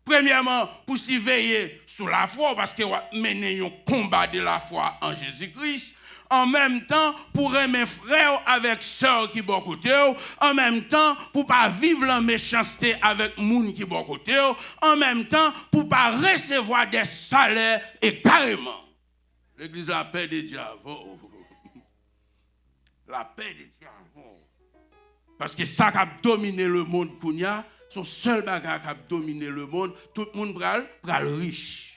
Premièrement, pour s'y veiller sur la foi, parce que vous menez un combat de la foi en Jésus-Christ. En même temps, pour aimer frères avec sœurs qui bon côté, en même temps, pour pas vivre la méchanceté avec moun qui bon côté, en même temps, pour pas recevoir des salaires également. L'église la paix des diables. La paix des diables. Parce que ça qui a dominé le monde kounya, son seul bagage qui a dominé le monde, tout le monde pral riche.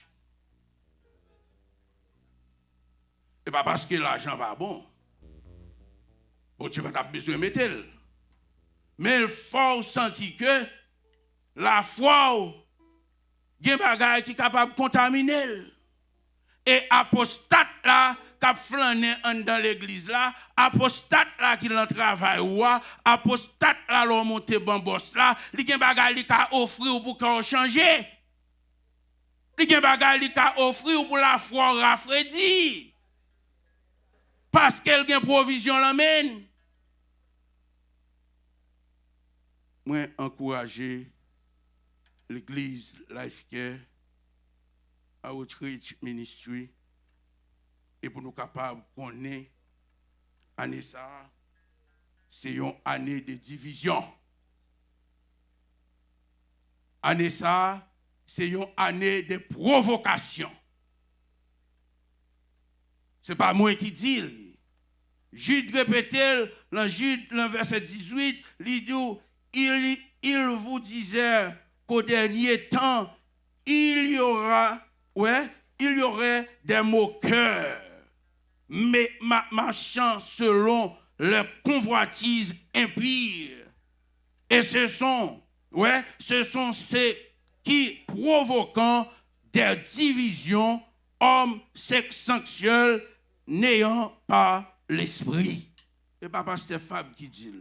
Et pas parce que l'argent va bon. Bon, tu vas avoir besoin de mettre. Mais il faut sentir que la foi, il y a des bagages qui sont capables de contaminer. Et apostate là, qui a flâné dans l'église là, apostate là qui dans le travail ou apostate là l'on monte bambos là, il y a des bagages qui a offrir pour qu'on change. Il y a des bagages qui a offrir pour la foi rafraîchie. Parce qu'elle a une provision l'amène. Moi, encourager l'église Life Care à Outreach Ministry et pour nous capables de connaître année ça, c'est une année de division. Année ça, c'est une année de provocation. C'est pas moi qui dis. Jude répétait dans Jude, dans verset 18, il vous disait qu'au dernier temps, il y aurait des moqueurs, mais marchant selon les convoitises impires. Et ce sont ceux qui provoquant des divisions homosexuelles n'ayant pas l'esprit. Et pas pasteur Fab qui dit.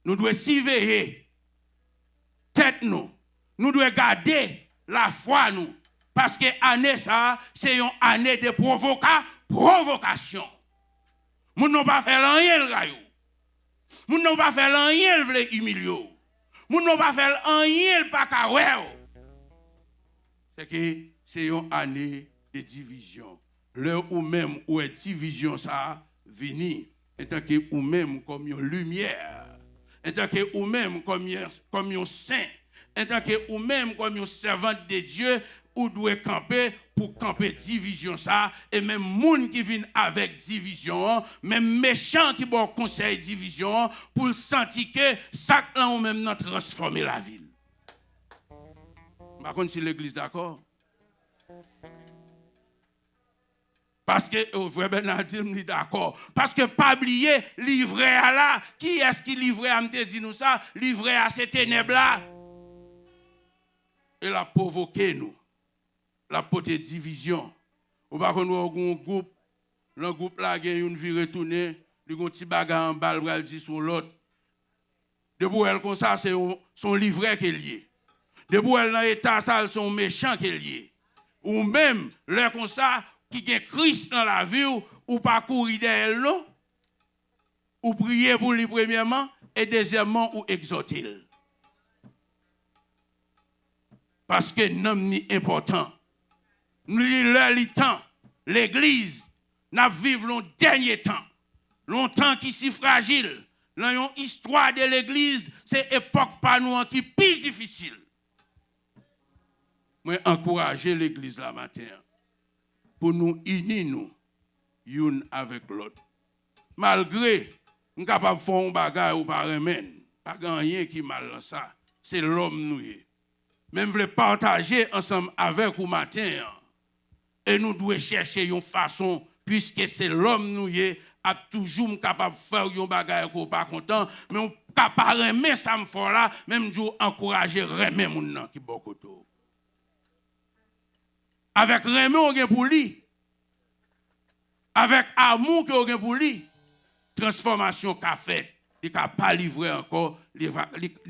Nous devons surveiller tête nous. Nous devons garder la foi nous. Parce que l'année ça, c'est une année de provocation. Nous n'avons pas fait rien le rayon. Nous n'avons pas fait rien le humilier. Nous n'avons pas fait rien le pacaweo. C'est que c'est une année de division. L'heure où même où est division ça vini, en tant que ou même comme une lumière, en tant que ou même comme un saint, en tant que ou même comme un servant de Dieu, ou doit camper pour camper division ça, et même moun qui vient avec division, même méchant qui bon conseil division, pour sentir que ça là ou même n'a transformer la ville. Par contre, si l'église d'accord. Parce que, frère Bernardine me dit d'accord. Parce que, pas oublier, livrer à là, qui est-ce qui livrait à me dire nous ça? Livrer à ces ténèbres-là. Et la provoquer nous. La portée division. Ou pas qu'on a un groupe, le groupe là, il y a une vie retournée, il y a un petit bagarre en balle, il dit sur l'autre. Debout elle comme ça, c'est son livret qui est lié. Debout elle dans l'état ça, c'est son méchant qui est lié. Ou même, là comme ça, qui a Christ dans la vie, ou pas courir derrière nous, ou prier pour lui premièrement, et deuxièmement, ou exhorter. Parce que l'homme est important. Nous le temps, l'église, nous vivons le dernier temps. Longtemps qui si fragile. Dans l'histoire de l'église, c'est époque par nous qui est plus difficile. Moi, encourager l'église la matin pour nous unir nous, une avec l'autre. Malgré, nous sommes capables de faire un bagage ou pas remède, pas rien qui mal dans ça. C'est l'homme nous. Même voulons partager ensemble avec vous matin. Et nous devons chercher une façon, puisque c'est l'homme nous a toujours capable de faire un bagage qu'on pas content, mais on capable de remettre ça me fait là, même jour encourager remettre mon nom qui beaucoup tout. Avec remet on gagne pour lui. Avec amour que on gagne pour lui. Transformation qu'a fait, il n'a pas livré encore, il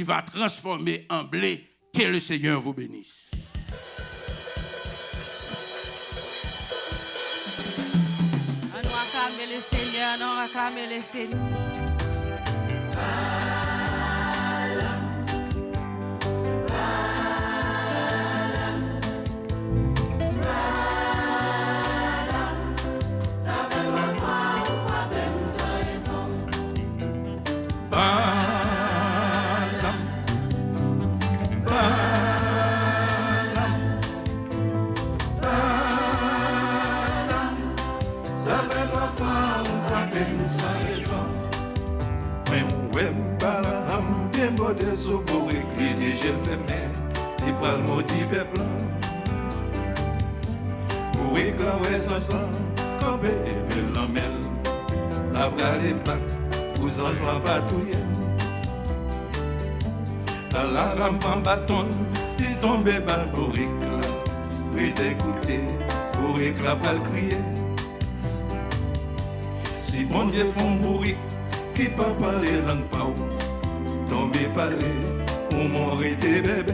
va transformer en blé. Que le Seigneur vous bénisse. On va acclamer le Seigneur, on va acclamer le Seigneur. Sous pour écrire des jeux fermés, et pas le maudit peuple. Pour éclairer sans sang, comme et l'emmène, la bras les plaques, aux anges en patrouille. Dans la rampe en bâton, il tombait par le pour éclat, pris d'écouter, pour éclat pas le crier. Si mon Dieu font mourir, qui peut parler langue pas où? Tomber parler, ou mourir tes bébés.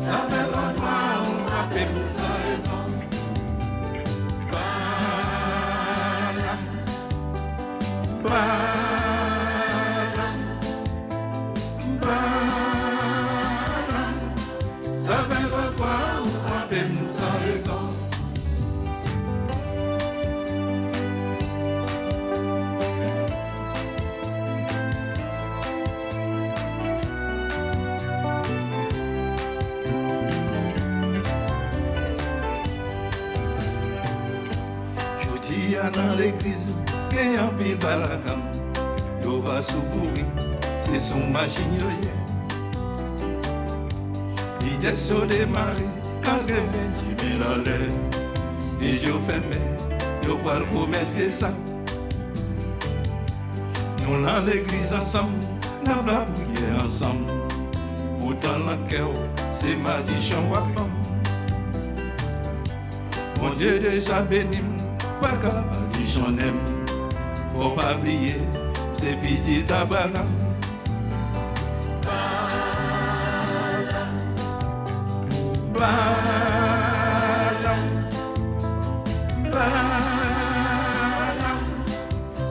Ça fait longtemps on frappe sans raison. Ça fait longtemps on frappe sans raison. qui y a dans l'église, qui y a un pile balagam. Yo va secourir, c'est son machine yo yé. L'idée sur des maris, quand il met la l'air. Et je fermé, je parle pour mettre ça. Nous dans l'église ensemble, nous avons prié ensemble. Pourtant la cœur, c'est ma dichon wapam. Mon Dieu déjà béni, pas qu'à ma dichon aime. Faut pas oublier, c'est petit tabac.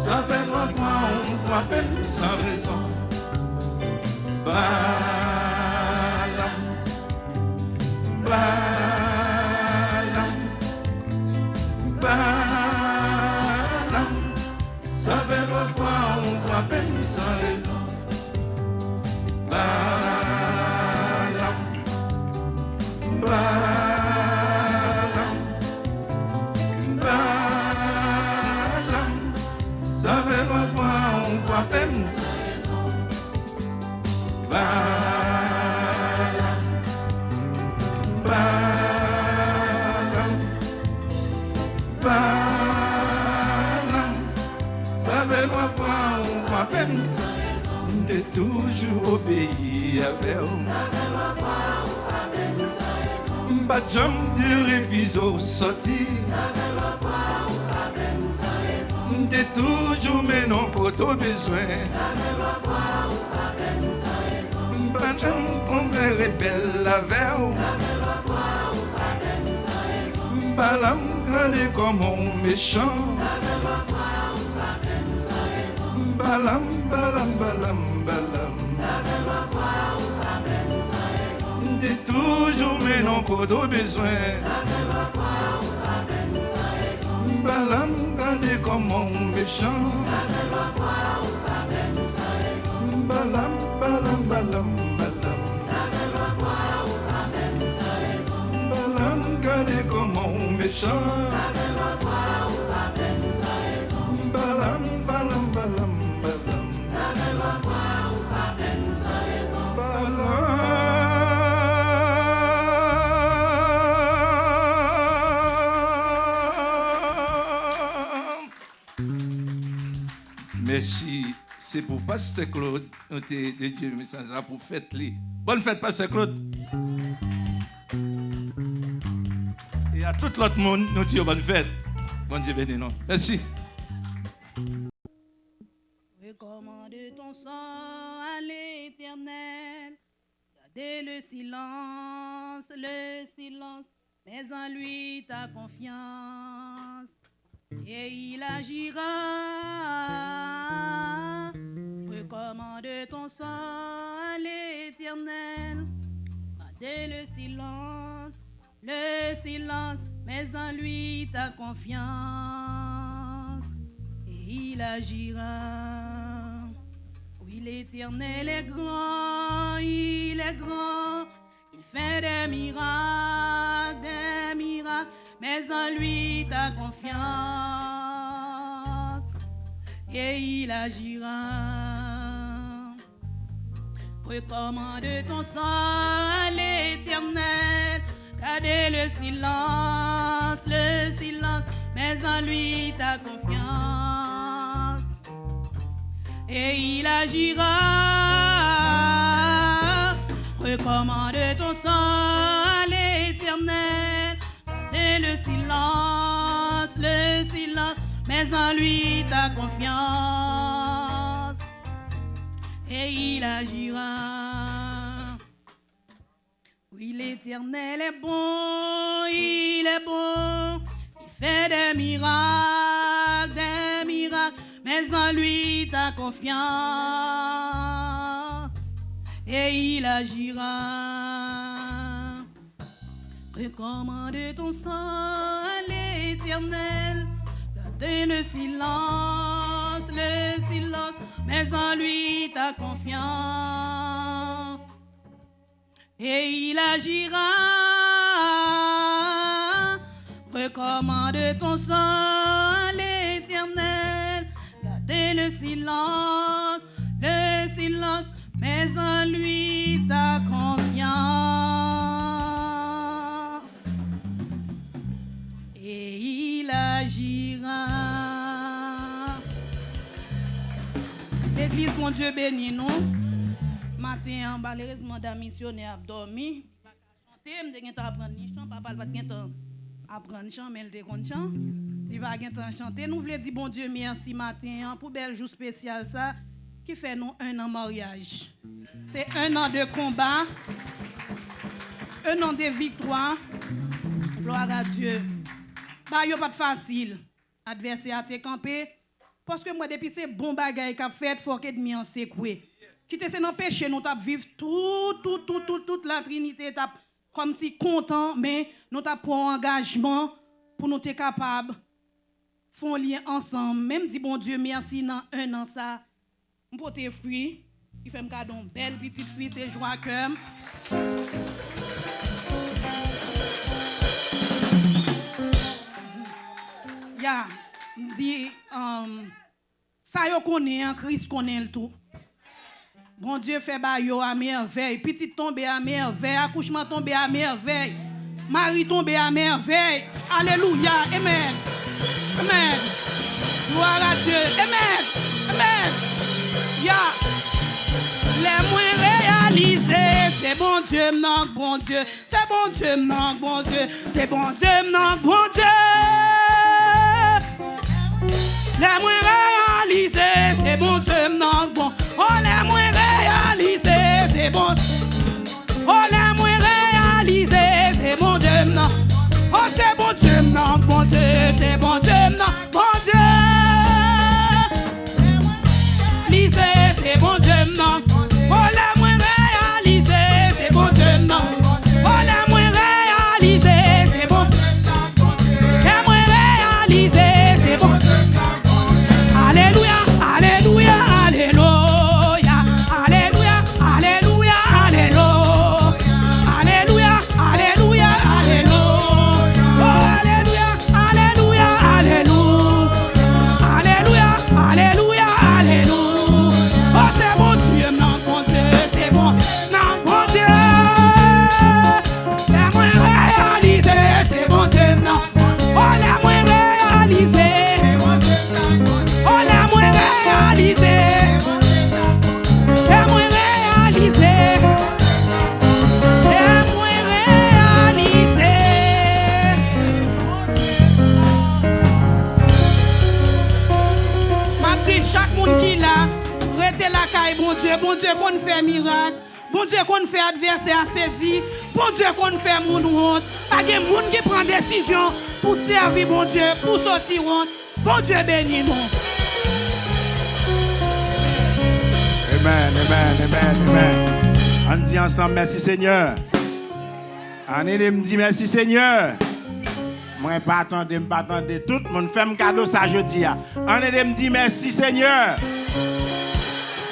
Ça fait 3 fois on frappe sans raison. Balam, balam, balam. Ça fait 3 fois on frappe sans raison. Balam, balam, balam. Ça fait 3 fois on frappe sans raison. Balam, balam, balam. Ça fait 3 fois on frappe sans raison. T'es toujours obéi avec vous. Ça fait 3 fois on frappe sans raison. Pas de jambes de révision sorti. Ça fait 3 fois on frappe sans raison. T'es toujours mais non pour ton besoin. Ça fait 3 fois on frappe sans raison. Pas de jambes qu'on verrait belle la veille. Ça fait 3 fois on frappe sans raison. Balam grandé comme un méchant. Ça fait 3 fois on frappe sans raison. Balam, balam, balam, balam. Ça fait 3 fois on frappe sans raison. T'es toujours mais non pour ton besoin. Ça fait 3 fois on frappe sans raison. Balam grandé comme un méchant. Ça fait 3 fois on frappe sans raison. Balam, balam, balam, balam. Ça fait 3 fois on frappe sans raison. Balam grandé comme un méchant. Ça fait 3 fois on frappe sans raison. Balam, balam, balam, balam. Ça fait 3 fois on frappe sans raison. Balam. Merci, c'est pour Pasteur Claude, nous te dédié le message pour fête li. Bonne fête Pasteur Claude. Et à tout l'autre monde, nous disons bonne fête. Bon Dieu béni nous. Merci. Recommande ton sang à l'Éternel. Gardez le silence, mais en lui ta confiance. Et il agira. Recommande ton sang à l'Éternel. Gardez le silence, mais en lui ta confiance. Et il agira. Oui, l'Éternel est grand, il est grand. Il fait des miracles, mais en lui ta confiance. Et il agira. Recommande ton sang à l'Éternel. Gardez le silence, mais en lui ta confiance. Et il agira. Recommande ton sang à l'Éternel. Gardez le silence, mais en lui ta confiance. Et il agira. Oui, l'Éternel est bon, il est bon. Il fait des miracles, mais en lui ta confiance. Et il agira. Recommande ton sang à l'Éternel. Gardez le silence, mais en lui ta confiance. Et il agira. Recommande ton sang à l'Éternel. silence, mais en lui ta confiance. Et il agira. L'église, mon Dieu béni nous. Matin, malheureusement, des missionnaires ont dormi. Je vais apprendre chant, papa va apprendre chant, mais il te compte chant. Il va chanter. Nous voulons dire bon Dieu merci matin pour bel jour spécial ça qui fait nous 1 an mariage. C'est 1 an de combat, 1 an de victoire. Gloire à Dieu. Bah yo pas de facile. Adversaire a été campé parce que moi depuis c'est bon bagaille qu'a fait faut que demi en secoué. Qui te c'est dans péché nous t'a vivre toute la Trinité t'a comme si content mais nous t'a pris engagement pour nous être capable font lien ensemble même dit bon Dieu merci dans 1 an ça me porter fruit il fait me cadeau belle petite fille c'est joie cœur ya dit ça yo connaît en Christ connaît le tout. Bon Dieu fait bayo à merveille, petit tombé à merveille, accouchement tombé à merveille, mari tombé à merveille. Alléluia, amen. Amen. Gloire à Dieu. Amen. Amen. Ya. Les moins réalisés, c'est bon Dieu, non, bon Dieu. C'est bon Dieu, non, bon Dieu. C'est bon Dieu, non, bon Dieu. Les moins réalisés, c'est bon Dieu, non, bon. Oh, les moins réalisés, c'est bon. Oh, les moins réalisés, c'est bon Dieu, non. Oh, c'est bon Dieu, non, bon Dieu. C'est bon Dieu, non, bon Dieu. Lisez, c'est bon Dieu, non. Oh, les moins réalisés, c'est bon Dieu, non. Oh, les moins réalisés, c'est bon. Les moins réalisés, c'est bon. Alléluia, alléluia, alléluia, alléluia, alléluia, alléluia, alléluia, alléluia, alléluia, oh alléluia, alléluia, alléluia, alléluia, alléluia, alléluia, oh c'est bon Dieu, non bon Dieu, c'est bon, non bon Dieu, les moins réalisés, c'est bon Dieu, non, oh les moins réalisés. Oh, les moins réalisés, les moins réalisés, les moins réalisés. Ma petite, chaque monde qui l'a, restez la caille, bon Dieu qu'on fait miracle, bon Dieu qu'on fait adversaire saisi, bon Dieu qu'on fait moun honte, pas de monde qui prend décision pour servir bon Dieu, pour sortir honte, bon Dieu béni nous. Amen, amen, amen, amen. On dit ensemble merci Seigneur. On me dit merci Seigneur. Moi pas attendre, tout le monde fait un cadeau ça jeudi. On me dit merci Seigneur.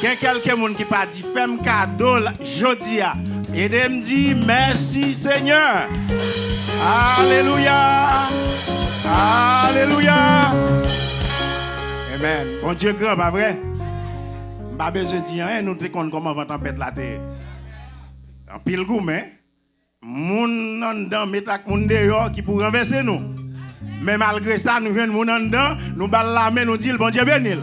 Il y a quelqu'un qui pas dit fait un cadeau jeudi. Et me dit merci Seigneur. Alléluia. Alléluia. Amen. Bon Dieu grand, pas vrai? Pas besoin de dire, nous te connaissons comment va tempête la terre. En pile goût, mais, moun nan dan metak moun dehors qui pour renverser nous. Mais malgré ça, nous venons moun nan dan, nous bal la main, nous dit bon Dieu bénil.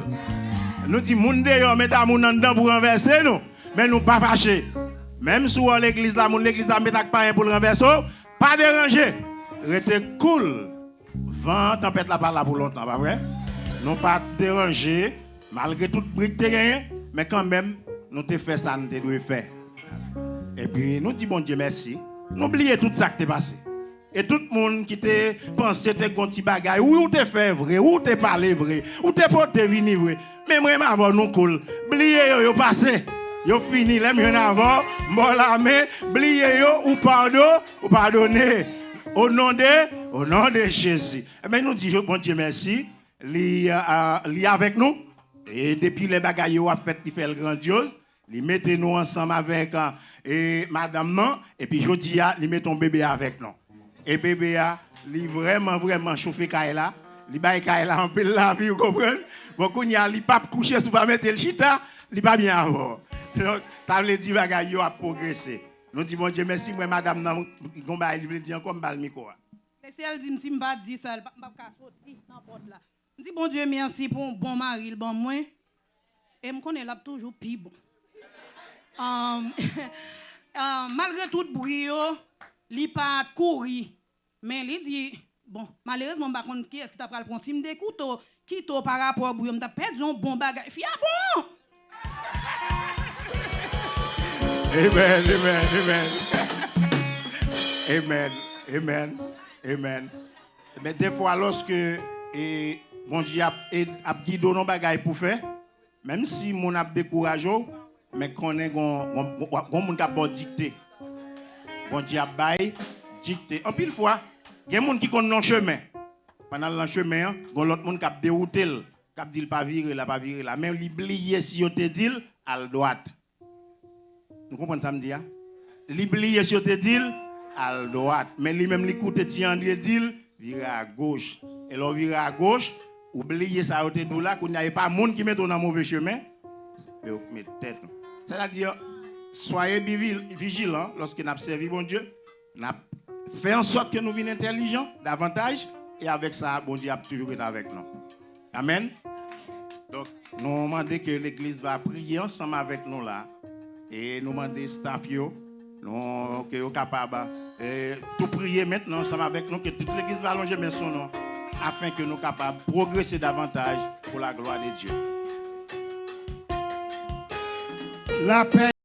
Nous dit moun dehors metak moun nan dan pour renverser nous, mais nous pas fâchés. Même si l'église la moun l'église la metak pas pour renverser, pas déranger. Restez cool. Vent tempête la pas là pour longtemps, pas vrai? Nous pas déranger malgré toute brique te gagné. Mais quand même, nous te fait ça, nous te devons faire. Et puis, nous disons bon Dieu merci. Nous oublions tout ça qui t'est passé. Et tout le monde qui te pensé te gonti bagay, ou te fait vrai, ou te parlé vrai, ou te porte vini vrai. Mais moi, avant nous cool. Oubliez yo passé. Yo fini, les mieux avant, bon la main, oubliez yo, ou pardonner. Au nom de Jésus. Et bien, nous disons bon Dieu merci. Li avec nous. Et depuis les bagailles a fait, il fait le grandiose. Il mettez nous ensemble avec madame non. Et puis je dis il met ton bébé avec nous. Et bébé il vraiment chauffé là. Li bay kay la en pile la vie, vous comprenez? Bon, qu'on y a li pas coucher sous pas mettre le chita, li pas bien avant. Donc, ça veut dire bagay yo a progressé. Nous disons, bon Dieu, merci, moi, madame, non, il veut dire encore, m'bal micro. Si elle dit, si m'pas dit ça, elle pas sortir n'importe là. Je dis, bon Dieu, merci pour un bon mari, bon moi. Et me connais là toujours plus bon. Malgré tout bruit, li pas courir. Mais il dit, bon, malheureusement, par contre, qui est-ce qui t'a pris le prendre? Si me découte, qui t'a par rapport au bruit, m't'a perdu un bon bagage. Fia bon! Amen, amen, amen. Amen, amen, amen. Mais des fois, lorsque bon Dieu a dit non bagay pour faire, même si mon a découragé, mais qu'on est gon moun ka dicter. Bon Dieu a bail dicter. En pile fois, il y a des gens qui connaissent le chemin. Pendant le chemin, il y a l'autre monde qui a dérouté, qui a dit pas virer là, pas virer là. Mais l'oublier si on te dit à droite. Vous comprenez ça me dit? L'oublier si on te dit à droite. Mais lui-même l'écoute Thierry dit virer à gauche. Et là virer à gauche, oublier ça on te dit là qu'il n'y a pas monde qui met dans un mauvais chemin. Mais tête. C'est-à-dire soyez vigilants lorsque nous servi bon Dieu. Nous fait en sorte que nous venions intelligents davantage et avec ça bon Dieu a toujours été avec nous. Amen. Donc nous demandons que l'église va prier ensemble avec nous là et nous demandons staff yo nous que vous capable tout prier maintenant ensemble avec nous que toute l'église va allonger mes son nom afin que nous capables de progresser davantage pour la gloire de Dieu. La paix